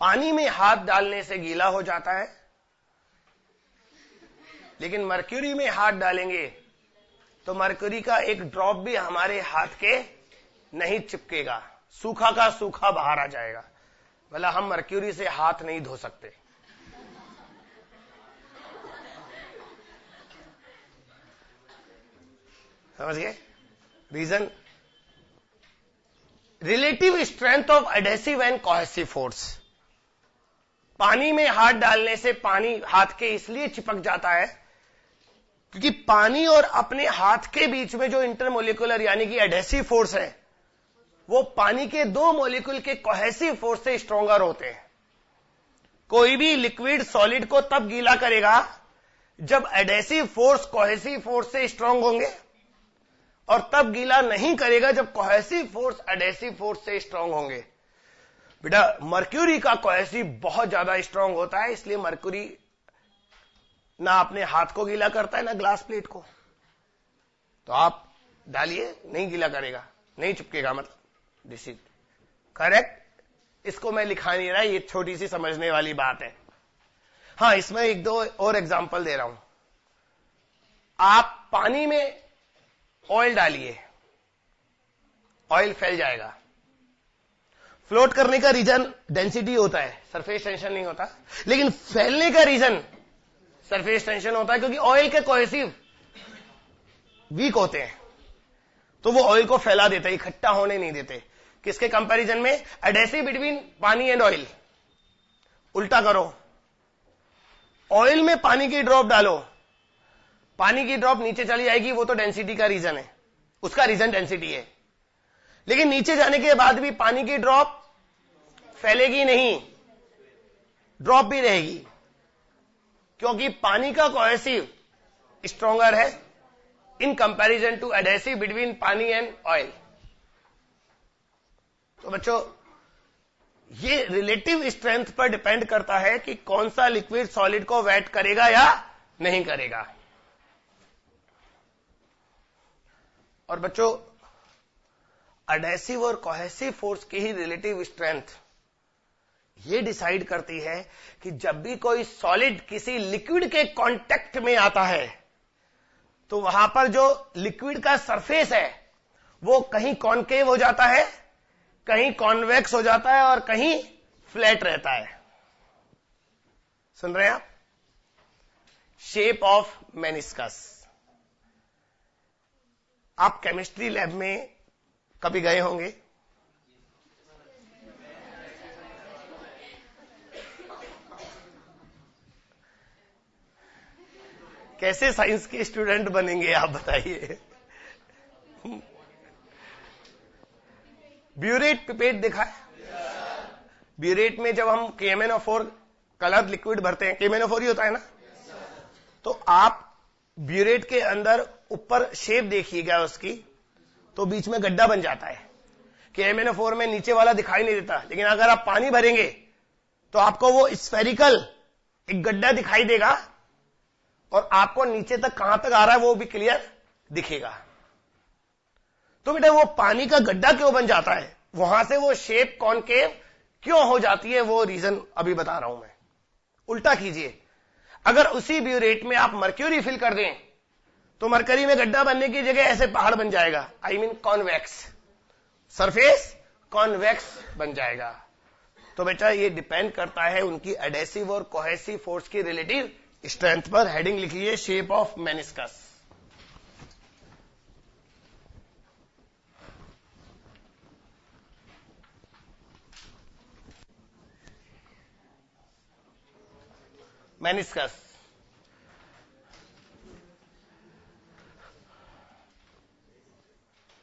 पानी में हाथ डालने से गीला हो जाता है, लेकिन मर्क्यूरी में हाथ डालेंगे तो मर्क्यूरी का एक ड्रॉप भी हमारे हाथ के नहीं चिपकेगा, सूखा का सूखा बाहर आ जाएगा। भला हम मर्क्यूरी से हाथ नहीं धो सकते। समझ गए? Reason, relative strength of adhesive and cohesive force. पानी में हाथ डालने से पानी हाथ के इसलिए चिपक जाता है क्योंकि पानी और अपने हाथ के बीच में जो इंटरमोलिकुलर यानी कि एडहेसिव फोर्स है वो पानी के दो मॉलिक्यूल के कोहेसिव फोर्स से स्ट्रॉन्गर होते हैं। कोई भी लिक्विड सॉलिड को तब गीला करेगा जब एडहेसिव फोर्स कोहेसिव फोर्स से स्ट्रॉन्ग होंगे, और तब गीला नहीं करेगा जब कोहेसिव फोर्स एडहेसिव फोर्स से स्ट्रॉन्ग होंगे। बेटा मर्क्यूरी का कोहेसिव बहुत ज्यादा स्ट्रॉन्ग होता है, इसलिए मर्क्यूरी ना अपने हाथ को गीला करता है ना ग्लास प्लेट को। तो आप डालिए, नहीं गीला करेगा, नहीं चिपकेगा, मतलब दिस इज करेक्ट। इसको मैं लिखा नहीं रहा, ये छोटी सी समझने वाली बात है। हाँ, इसमें 1-2 और एग्जांपल दे रहा हूं। आप पानी में ऑयल डालिए, ऑयल फैल जाएगा। फ्लोट करने का रीजन डेंसिटी होता है, सरफेस टेंशन नहीं होता, लेकिन फैलने का रीजन सरफेस टेंशन होता है, क्योंकि ऑयल के कोहेसिव वीक होते हैं। तो वो ऑयल को फैला देते, इकट्ठा होने नहीं देते। किसके कंपैरिजन में? एडेसिव बिटवीन पानी एंड ऑयल। उल्टा करो, ऑयल में पानी की ड्रॉप डालो, पानी की ड्रॉप नीचे चली जाएगी, वो तो डेंसिटी का रीजन है, उसका रीजन डेंसिटी है। लेकिन नीचे जाने के बाद भी पानी की ड्रॉप फैलेगी नहीं, ड्रॉप भी रहेगी, क्योंकि पानी का कोहेसिव स्ट्रॉन्गर है in comparison to adhesive between पानी एंड ऑयल। तो बच्चों, ये रिलेटिव स्ट्रेंथ पर डिपेंड करता है कि कौन सा लिक्विड सॉलिड को वेट करेगा या नहीं करेगा। और बच्चों, एडेसिव और कोहेसिव फोर्स की ही रिलेटिव स्ट्रेंथ ये डिसाइड करती है कि जब भी कोई सॉलिड किसी लिक्विड के कांटेक्ट में आता है तो वहां पर जो लिक्विड का सरफेस है वो कहीं कॉनकेव हो जाता है, कहीं कॉन्वेक्स हो जाता है और कहीं फ्लैट रहता है। सुन रहे हैं आप? Shape of meniscus. आप केमिस्ट्री लैब में कभी गए होंगे? कैसे साइंस के स्टूडेंट बनेंगे आप बताइए? ब्यूरेट पिपेट देखा है? ब्यूरेट में जब हम KMnO4 कलर लिक्विड भरते हैं, KMnO4 ही होता है ना, तो आप ब्यूरेट के अंदर ऊपर शेप देखिएगा उसकी, तो बीच में गड्ढा बन जाता है। KMnO4 में नीचे वाला दिखाई नहीं देता, लेकिन अगर आप पानी भरेंगे तो आपको वो स्फेरिकल एक गड्ढा दिखाई देगा और आपको नीचे तक कहां तक आ रहा है वो भी क्लियर दिखेगा। तो बेटा, वो पानी का गड्ढा क्यों बन जाता है, वहां से वो शेप कॉनकेव क्यों हो जाती है, वो रीजन अभी बता रहा हूं मैं। उल्टा कीजिए, अगर उसी ब्यूरेट में आप मर्क्यूरी फिल कर दें तो मरकरी में गड्ढा बनने की जगह ऐसे पहाड़ बन जाएगा, I mean convex surface, convex बन जाएगा। तो बेटा, ये डिपेंड करता है उनकी एडेसिव और कोहेसिव फोर्स की रिलेटिव स्ट्रेंथ पर। हेडिंग लिखिए, शेप ऑफ मेनिस्कस। मेनिस्कस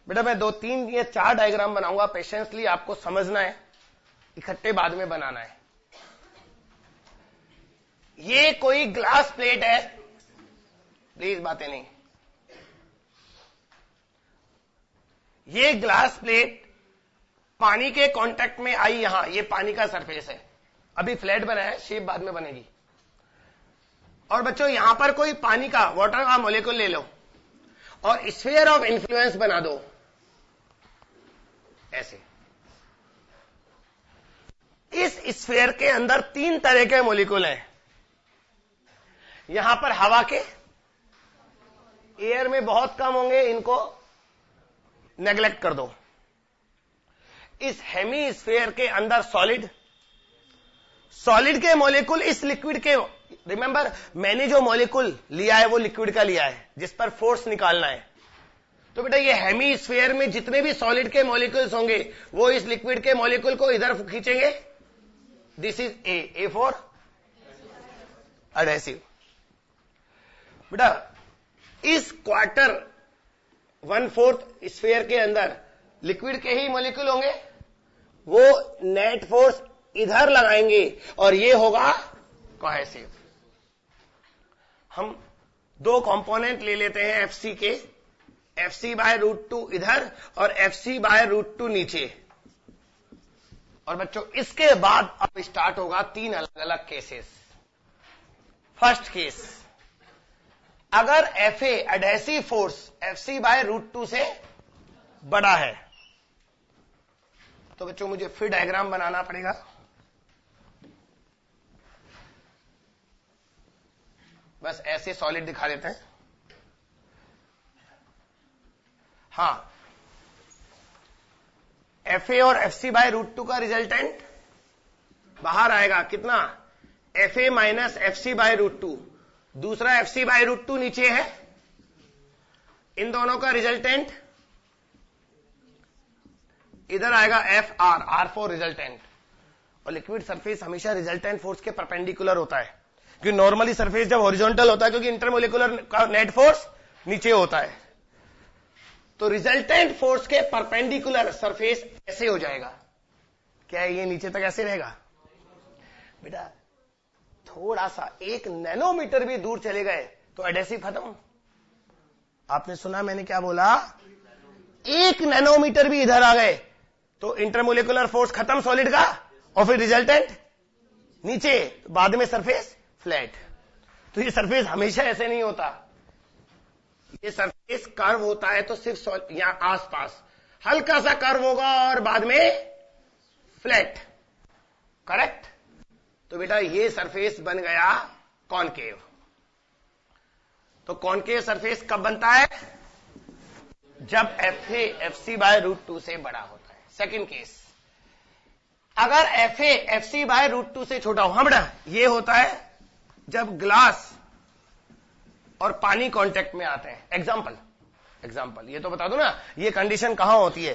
बेटा, मैं 2, 3 या 4 डायग्राम बनाऊंगा, पेशेंसली आपको समझना है, इकट्ठे बाद में बनाना है। ये कोई ग्लास प्लेट है, प्लीज बातें नहीं। ये ग्लास प्लेट पानी के कांटेक्ट में आई, यहां ये पानी का सरफेस है, अभी फ्लैट बना है, शेप बाद में बनेगी। और बच्चों, यहां पर कोई पानी का, वाटर का मॉलिक्यूल ले लो और स्फीयर ऑफ इन्फ्लुएंस बना दो ऐसे। इस स्फीयर के अंदर 3 तरह के मॉलिक्यूल हैं। यहां पर हवा के, एयर में बहुत कम होंगे, इनको नेग्लेक्ट कर दो। इस हेमीस्फीयर के अंदर सॉलिड, सॉलिड के मॉलिक्यूल इस लिक्विड के, रिमेंबर मैंने जो मॉलिक्यूल लिया है वो लिक्विड का लिया है जिस पर फोर्स निकालना है। तो बेटा, ये हेमीस्फीयर में जितने भी सॉलिड के मॉलिक्यूल्स होंगे वो इस लिक्विड के मॉलिक्यूल को इधर खींचेंगे। This is A for adhesive. बेटा, इस क्वार्टर 1/4 स्फीयर के अंदर लिक्विड के ही मॉलिक्यूल होंगे, वो नेट फोर्स इधर लगाएंगे और ये होगा कोहेसिव। हम 2 कंपोनेंट ले लेते हैं FC के, FC/√2 इधर और FC/√2 नीचे। और बच्चों, इसके बाद अब स्टार्ट होगा 3 अलग अलग केसेस। फर्स्ट केस, अगर FA एडेसिव फोर्स FC/√2 से बड़ा है तो बच्चों मुझे फिर डायग्राम बनाना पड़ेगा। बस ऐसे सॉलिड दिखा देते हैं। हां, FA और FC/√2 का रिजल्टेंट बाहर आएगा, कितना? FA माइनस FC/√2, दूसरा FC/√2 नीचे है, इन दोनों का रिजल्टेंट इधर आएगा F R, R for resultant. और लिक्विड सरफेस हमेशा रिजल्टेंट फोर्स के परपेंडिकुलर होता है, क्योंकि नॉर्मली सरफेस जब हॉरिजॉन्टल होता है क्योंकि इंटरमोलिकुलर का नेट फोर्स नीचे होता है, तो रिजल्टेंट फोर्स के परपेंडिकुलर सरफेस ऐसे हो जाएगा। क्या ये नीचे तक ऐसे रहेगा? बेटा थोड़ा सा 1 नैनोमीटर भी दूर चले गए तो एडेसिव खत्म। आपने सुना मैंने क्या बोला? 1 नैनोमीटर भी इधर आ गए तो इंटरमोलिकुलर फोर्स खत्म सॉलिड का, और फिर रिजल्टेंट नीचे, बाद में सरफेस फ्लैट। तो ये सरफेस हमेशा ऐसे नहीं होता, ये सरफेस कर्व होता है तो सिर्फ यहां आसपास हल्का सा कर्व होगा और बाद में फ्लैट। करेक्ट? तो बेटा ये सरफेस बन गया कॉनकेव। तो कॉनकेव सरफेस कब बनता है? जब F A F C by root 2 से बड़ा होता है। सेकंड केस, अगर F A F C by root 2 से छोटा हो, हाँ बेटा, ये होता है जब ग्लास और पानी कांटेक्ट में आते हैं। एग्जाम्पल ये तो बता दो ना, ये कंडीशन कहां होती है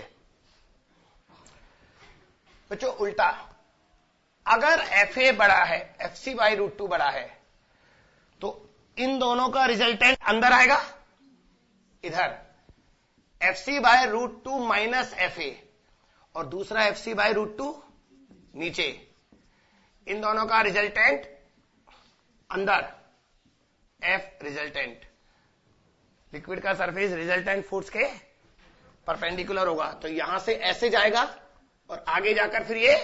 बच्चों? उल्टा, अगर एफ ए बड़ा है, एफ सी बाई रूट 2 बड़ा है, तो इन दोनों का रिजल्टेंट अंदर आएगा, इधर F C by root 2 minus F A, और दूसरा एफ सी बाय रूट 2 नीचे। इन दोनों का रिजल्टेंट अंदर, एफ रिजल्टेंट। लिक्विड का सरफेस रिजल्टेंट फोर्स के परपेंडिकुलर होगा, तो यहां से ऐसे जाएगा और आगे जाकर फिर ये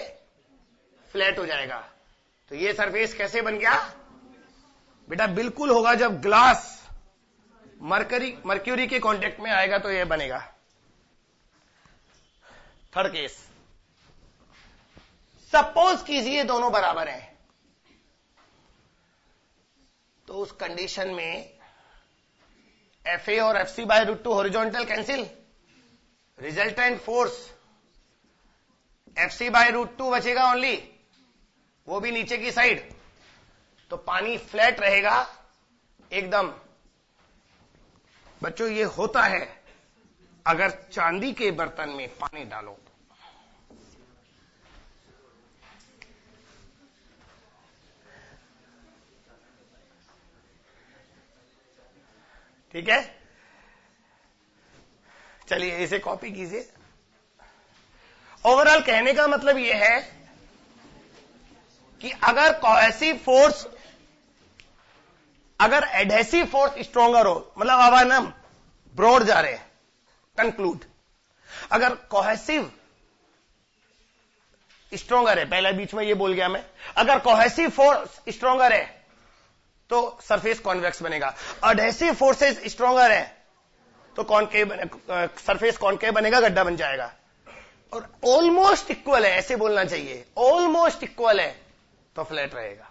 फ्लैट हो जाएगा। तो ये सरफेस कैसे बन गया बेटा? बिल्कुल होगा जब ग्लास मर्क्यूरी के कांटेक्ट में आएगा तो ये बनेगा। थर्ड केस, सपोज कीजिए दोनों बराबर हैं, तो उस कंडीशन में एफ ए और F C by root 2 horizontal cancel, resultant force F C by root 2 बचेगा ओनली, वो भी नीचे की साइड। तो पानी फ्लैट रहेगा एकदम। बच्चों ये होता है अगर चांदी के बर्तन में पानी डालो। ठीक है, चलिए इसे कॉपी कीजिए। ओवरऑल कहने का मतलब यह है कि अगर कोहेसिव फोर्स, अगर एडहेसिव फोर्स स्ट्रॉन्गर हो, मतलब अब ना ब्रॉड जा रहे हैं, कंक्लूड, अगर कोहेसिव स्ट्रॉन्गर है, पहले बीच में ये बोल गया मैं, अगर कोहेसिव फोर्स स्ट्रॉन्गर है तो सरफेस कॉन्वेक्स बनेगा, एडहेसिव फोर्सेस स्ट्रॉन्गर है तो कॉनकेव, सरफेस कॉनकेव बनेगा, गड्ढा बन जाएगा। और ऑलमोस्ट इक्वल है, ऐसे बोलना चाहिए, ऑलमोस्ट इक्वल है तो फ्लैट रहेगा।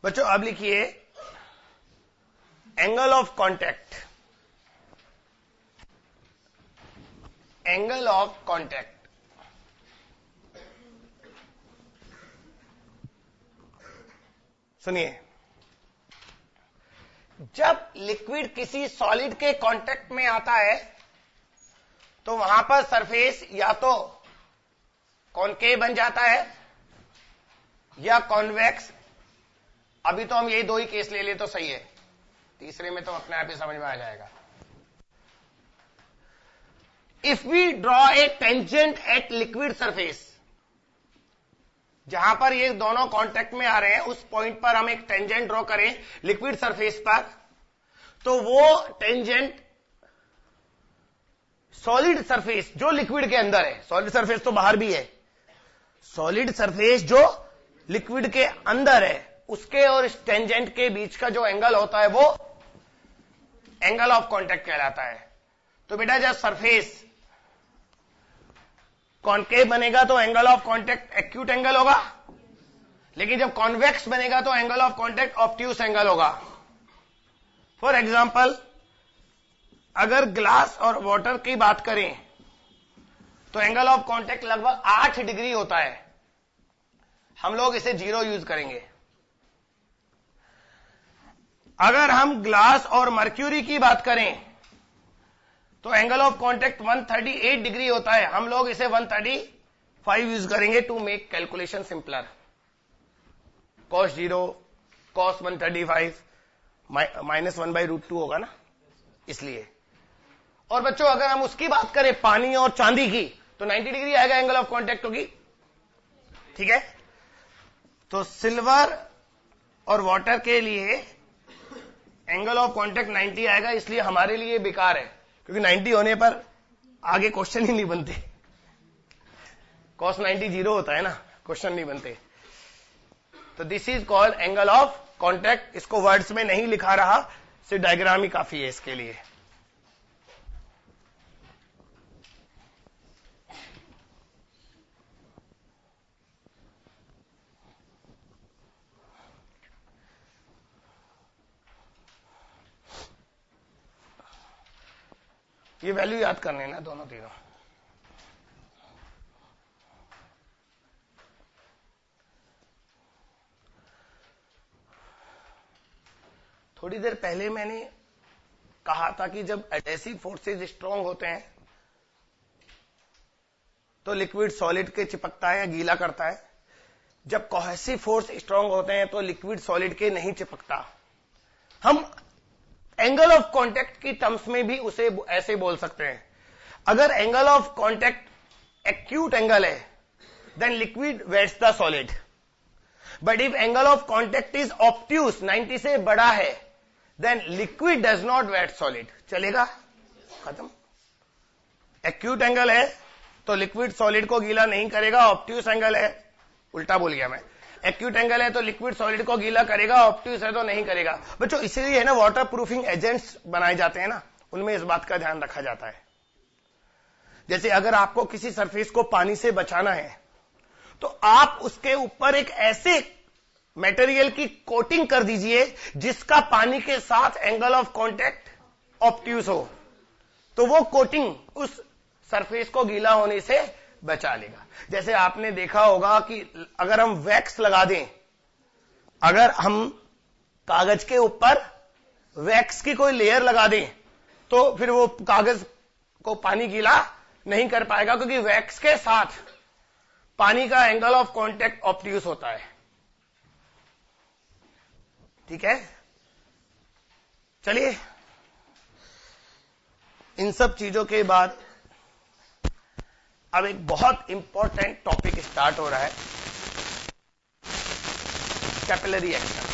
बच्चों अब लिखिए angle of contact, angle of contact. सुनिए, जब लिक्विड किसी सॉलिड के कांटेक्ट में आता है तो वहां पर सरफेस या तो कॉनकेव बन जाता है या कॉन्वेक्स। अभी तो हम यही दो ही केस ले ले तो सही है, तीसरे में तो अपने आप ही समझ में आ जाएगा। If we draw a tangent at liquid surface, जहां पर ये दोनों कांटेक्ट में आ रहे हैं उस पॉइंट पर हम एक टेंजेंट ड्रॉ करें लिक्विड सरफेस पर, तो वो टेंजेंट सॉलिड सरफेस जो लिक्विड के अंदर है, सॉलिड सरफेस तो बाहर भी है, सॉलिड सरफेस जो लिक्विड के अंदर है उसके और इस टेंजेंट के बीच का जो एंगल होता है वो एंगल ऑफ कांटेक्ट कहलाता है। तो बेटा जब सरफेस कॉनकेव बनेगा तो angle of contact acute angle होगा, लेकिन जब कॉन्वेक्स बनेगा तो angle of contact obtuse angle होगा। फॉर एग्जांपल, अगर ग्लास और वाटर की बात करें तो एंगल ऑफ कांटेक्ट लगभग 8 डिग्री होता है, हम लोग इसे 0 यूज करेंगे। अगर हम ग्लास और मर्क्यूरी की बात करें तो एंगल ऑफ कांटेक्ट 138 डिग्री होता है, हम लोग इसे 135 यूज करेंगे to make calculation simpler. cos 0 cos 135 -1/√2 होगा ना, इसलिए। और बच्चों अगर हम उसकी बात करें पानी और चांदी की तो 90 डिग्री आएगा एंगल ऑफ कांटेक्ट होगी, ठीक है। तो सिल्वर और वाटर के लिए एंगल ऑफ कांटेक्ट 90 आएगा, इसलिए हमारे लिए बेकार है, क्योंकि 90 होने पर आगे क्वेश्चन ही नहीं बनते। cos 90 0 होता है ना, क्वेश्चन नहीं बनते। तो this is called angle of contact. इसको वर्ड्स में नहीं लिखा रहा, सिर्फ डायग्राम ही काफी है इसके लिए। ये वैल्यू याद करने ना दोनों तीनों। थोड़ी देर पहले मैंने कहा था कि जब एडहेसिव फोर्सेस स्ट्रांग होते हैं तो लिक्विड सॉलिड के चिपकता है या गीला करता है, जब कोहेसिव फोर्स स्ट्रांग होते हैं तो लिक्विड सॉलिड के नहीं चिपकता। हम एंगल ऑफ कांटेक्ट की टर्म्स में भी उसे ऐसे बोल सकते हैं, अगर angle of contact acute angle है then liquid wets the solid, but if angle of contact is obtuse 90 से बड़ा है then liquid does not wet solid. चलेगा, खत्म। एक्यूट एंगल है तो लिक्विड सॉलिड को गीला नहीं करेगा, ऑब्ट्यूस एंगल है, उल्टा बोल गया मैं, एक्यूट एंगल है तो लिक्विड सॉलिड को गीला करेगा, ऑब्ट्यूस है तो नहीं करेगा। बच्चों इसीलिए है ना वाटर प्रूफिंग एजेंट्स बनाए जाते हैं ना, उनमें इस बात का ध्यान रखा जाता है। जैसे अगर आपको किसी सरफेस को पानी से बचाना है तो आप उसके ऊपर एक ऐसे मटेरियल की कोटिंग कर दीजिए जिसका पानी के साथ एंगल ऑफ कांटेक्ट ऑब्ट्यूस हो, तो वो कोटिंग उस सरफेस को गीला होने से बचा लेगा। जैसे आपने देखा होगा कि अगर हम वैक्स लगा दें, अगर हम कागज के ऊपर वैक्स की कोई लेयर लगा दें तो फिर वो कागज को पानी गीला नहीं कर पाएगा, क्योंकि वैक्स के साथ पानी का एंगल ऑफ कांटेक्ट ऑब्ट्यूस होता है, ठीक है। चलिए, इन सब चीजों के बाद अब एक बहुत इंपॉर्टेंट टॉपिक स्टार्ट हो रहा है, कैपिलरी एक्शन।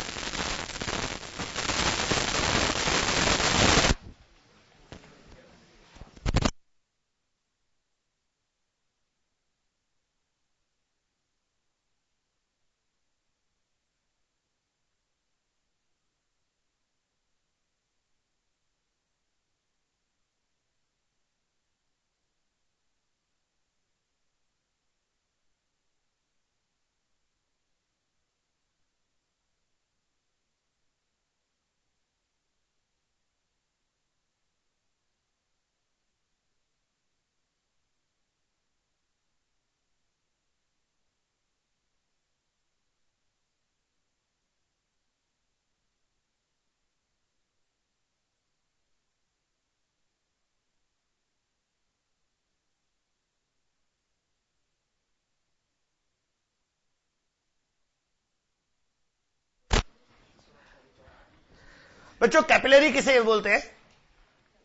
बच्चों कैपिलरी किसे बोलते हैं?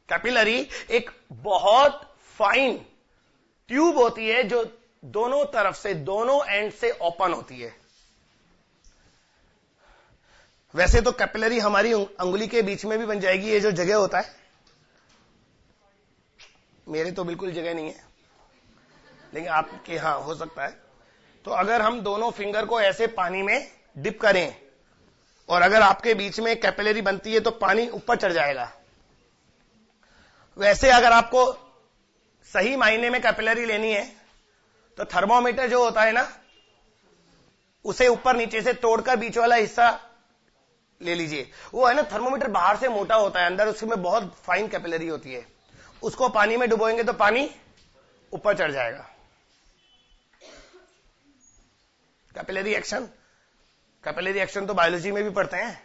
कैपिलरी एक बहुत फाइन ट्यूब होती है जो दोनों तरफ से, दोनों एंड से ओपन होती है। वैसे तो कैपिलरी हमारी अंगुली के बीच में भी बन जाएगी, ये जो जगह होता है, मेरे तो बिल्कुल जगह नहीं है, लेकिन आपके यहां हो सकता है। तो अगर हम दोनों फिंगर को ऐसे पानी में डिप करें और अगर आपके बीच में कैपिलरी बनती है तो पानी ऊपर चढ़ जाएगा। वैसे अगर आपको सही मायने में कैपिलरी लेनी है तो थर्मोमीटर जो होता है ना, उसे ऊपर नीचे से तोड़कर बीच वाला हिस्सा ले लीजिए। वो है ना, थर्मोमीटर बाहर से मोटा होता है, अंदर उसमें बहुत फाइन कैपिलरी होती है। उसको पानी में डुबोएंगे तो पानी ऊपर चढ़ जाएगा। कैपिलरी एक्शन, कैपिलरी एक्शन तो बायोलॉजी में भी पढ़ते हैं,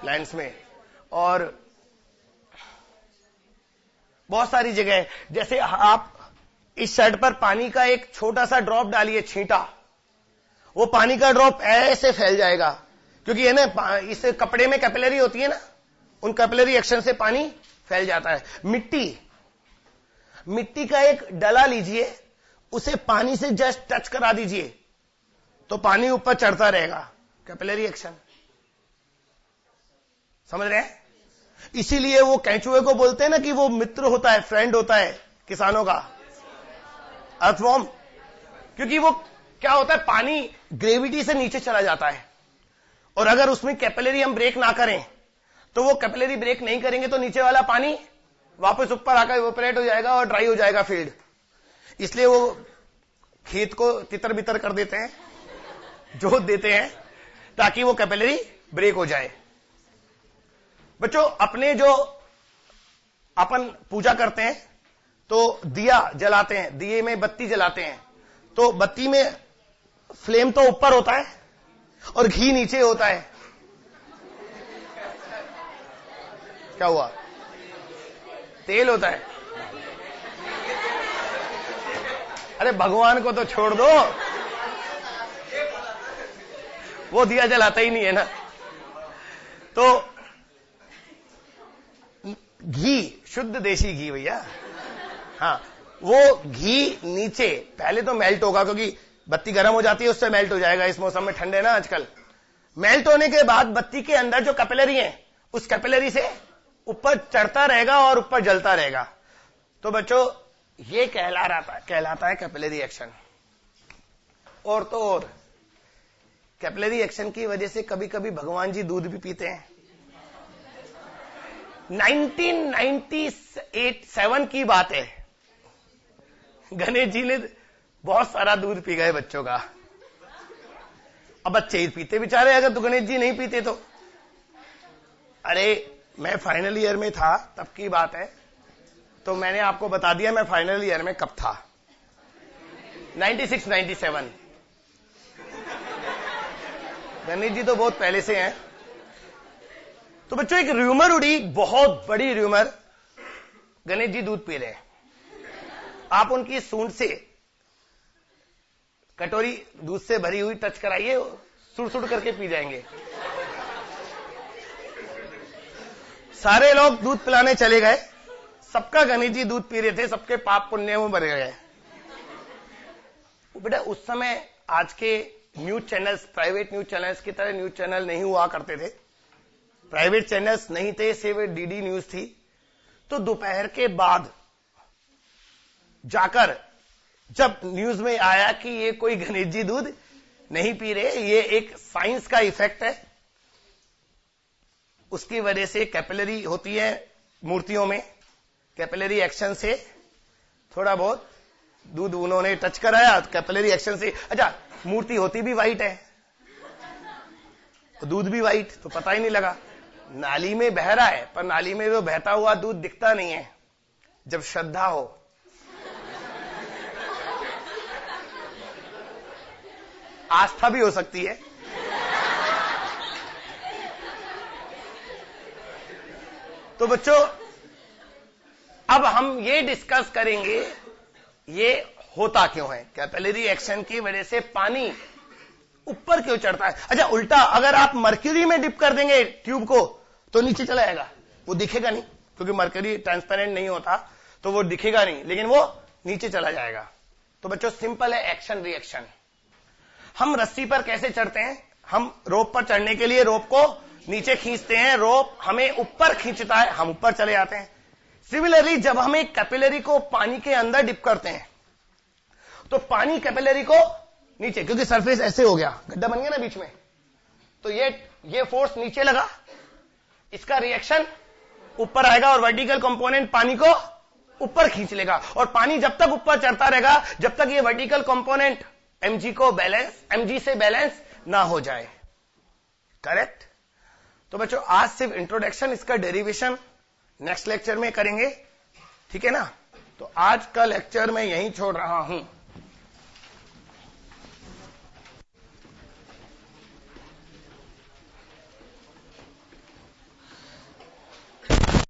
लाइंस में, और बहुत सारी जगह है। जैसे आप इस शर्ट पर पानी का एक छोटा सा ड्रॉप डालिए, छींटा, वो पानी का ड्रॉप ऐसे फैल जाएगा, क्योंकि है ना इस कपड़े में कैपिलरी होती है ना, उन कैपिलरी एक्शन से पानी फैल जाता है। मिट्टी का एक डला लीजिए, उसे पानी से जस्ट टच करा दीजिए तो पानी ऊपर चढ़ता रहेगा। कैपिलरी एक्शन, समझ रहे हैं? इसीलिए वो केंचुए को बोलते हैं ना कि वो मित्र होता है, फ्रेंड होता है किसानों का, अर्थवॉर्म। क्योंकि वो क्या होता है, पानी ग्रेविटी से नीचे चला जाता है, और अगर उसमें कैपिलरी हम ब्रेक ना करें तो वो कैपिलरी ब्रेक नहीं करेंगे तो नीचे वाला पानी वापस ऊपर आकर इवेपोरेट हो जाएगा और ड्राई हो जाएगा फील्ड। इसलिए वो खेत को तितर बितर कर देते हैं, जोत देते हैं, ताकि वो कैपिलरी ब्रेक हो जाए। बच्चों, अपने जो अपन पूजा करते हैं तो दिया जलाते हैं, दिए में बत्ती जलाते हैं, तो बत्ती में फ्लेम तो ऊपर होता है और घी नीचे होता है। क्या हुआ? तेल होता है। अरे भगवान को तो छोड़ दो, वो दिया जलाता ही नहीं है ना। तो घी, शुद्ध देशी घी भैया, हाँ, वो घी नीचे पहले तो मेल्ट होगा, क्योंकि बत्ती गर्म हो जाती है, उससे मेल्ट हो जाएगा। इस मौसम में ठंडे ना आजकल। मेल्ट होने के बाद बत्ती के अंदर जो कैपिलरी है, उस कैपिलरी से ऊपर चढ़ता रहेगा और ऊपर जलता रहेगा। तो बच्चों, ये कहलाता है कैपिलरी एक्शन। और तो और कैपिलरी एक्शन की वजह से कभी कभी भगवान जी दूध भी पीते हैं। 1997 की बात है, गणेश जी ने बहुत सारा दूध पी गए बच्चों का। अब बच्चे ही पीते बेचारे, अगर तो गणेश जी नहीं पीते तो। अरे मैं फाइनल ईयर में था, तब की बात है, तो मैंने आपको बता दिया मैं फाइनल ईयर में कब था। 96-97। गणेश जी तो बहुत पहले से हैं। तो बच्चों, एक र्यूमर उड़ी, बहुत बड़ी र्यूमर, गणेश जी दूध पी रहे हैं। आप उनकी सूंड से कटोरी दूध से भरी हुई टच कराइए, सुड़ सुड़ करके पी जाएंगे। सारे लोग दूध पिलाने चले गए, सबका गणेश जी दूध पी रहे थे, सबके पाप पुण्य में भर गए। बेटा, उस समय आज के news channels, private news channels की तरह न्यूज चैनल नहीं हुआ करते थे। प्राइवेट चैनल्स नहीं थे, सिर्फ डीडी न्यूज थी। तो दोपहर के बाद जाकर जब न्यूज में आया कि ये कोई गणेश जी दूध नहीं पी रहे, ये एक साइंस का इफेक्ट है, उसकी वजह से कैपिलरी होती है मूर्तियों में, कैपिलरी एक्शन से थोड़ा बहुत दूध उन्होंने टच कराया, कैपिलरी एक्शन से। अच्छा, मूर्ति होती भी वाइट है, तो दूध भी वाइट, तो पता ही नहीं लगा। नाली में बह रहा है, पर नाली में तो बहता हुआ दूध दिखता नहीं है। जब श्रद्धा हो, आस्था भी हो सकती है। तो बच्चों, अब हम ये डिस्कस करेंगे ये होता क्यों है। कैपिलरी एक्शन की वजह से पानी ऊपर क्यों चढ़ता है? अच्छा उल्टा, अगर आप मर्क्यूरी में डिप कर देंगे ट्यूब को तो नीचे चला जाएगा, वो दिखेगा नहीं, क्योंकि मर्क्यूरी ट्रांसपेरेंट नहीं होता तो वो दिखेगा नहीं, लेकिन वो नीचे चला जाएगा। तो बच्चों सिंपल है एक्शन रिएक्शन। हम रस्सी पर कैसे चढ़ते हैं? हम रोप पर चढ़ने के लिए रोप को नीचे खींचते हैं, रोप हमें ऊपर खींचता है, हम ऊपर चले जाते हैं। सिमिलरली जब हम एक कैपिलरी को पानी के अंदर डिप करते हैं तो पानी कैपिलरी को नीचे, क्योंकि सरफेस ऐसे हो गया, गड्ढा बन गया ना बीच में, तो ये फोर्स नीचे लगा, इसका रिएक्शन ऊपर आएगा और वर्टिकल कंपोनेंट पानी को ऊपर खींच लेगा। और पानी जब तक ऊपर चढ़ता रहेगा जब तक ये वर्टिकल कंपोनेंट mg से बैलेंस ना हो जाए। करेक्ट? तो बच्चों आज सिर्फ इंट्रोडक्शन, इसका डेरिवेशन नेक्स्ट लेक्चर में करेंगे, ठीक है ना? तो आज का लेक्चर मैं यहीं छोड़ रहा हूं।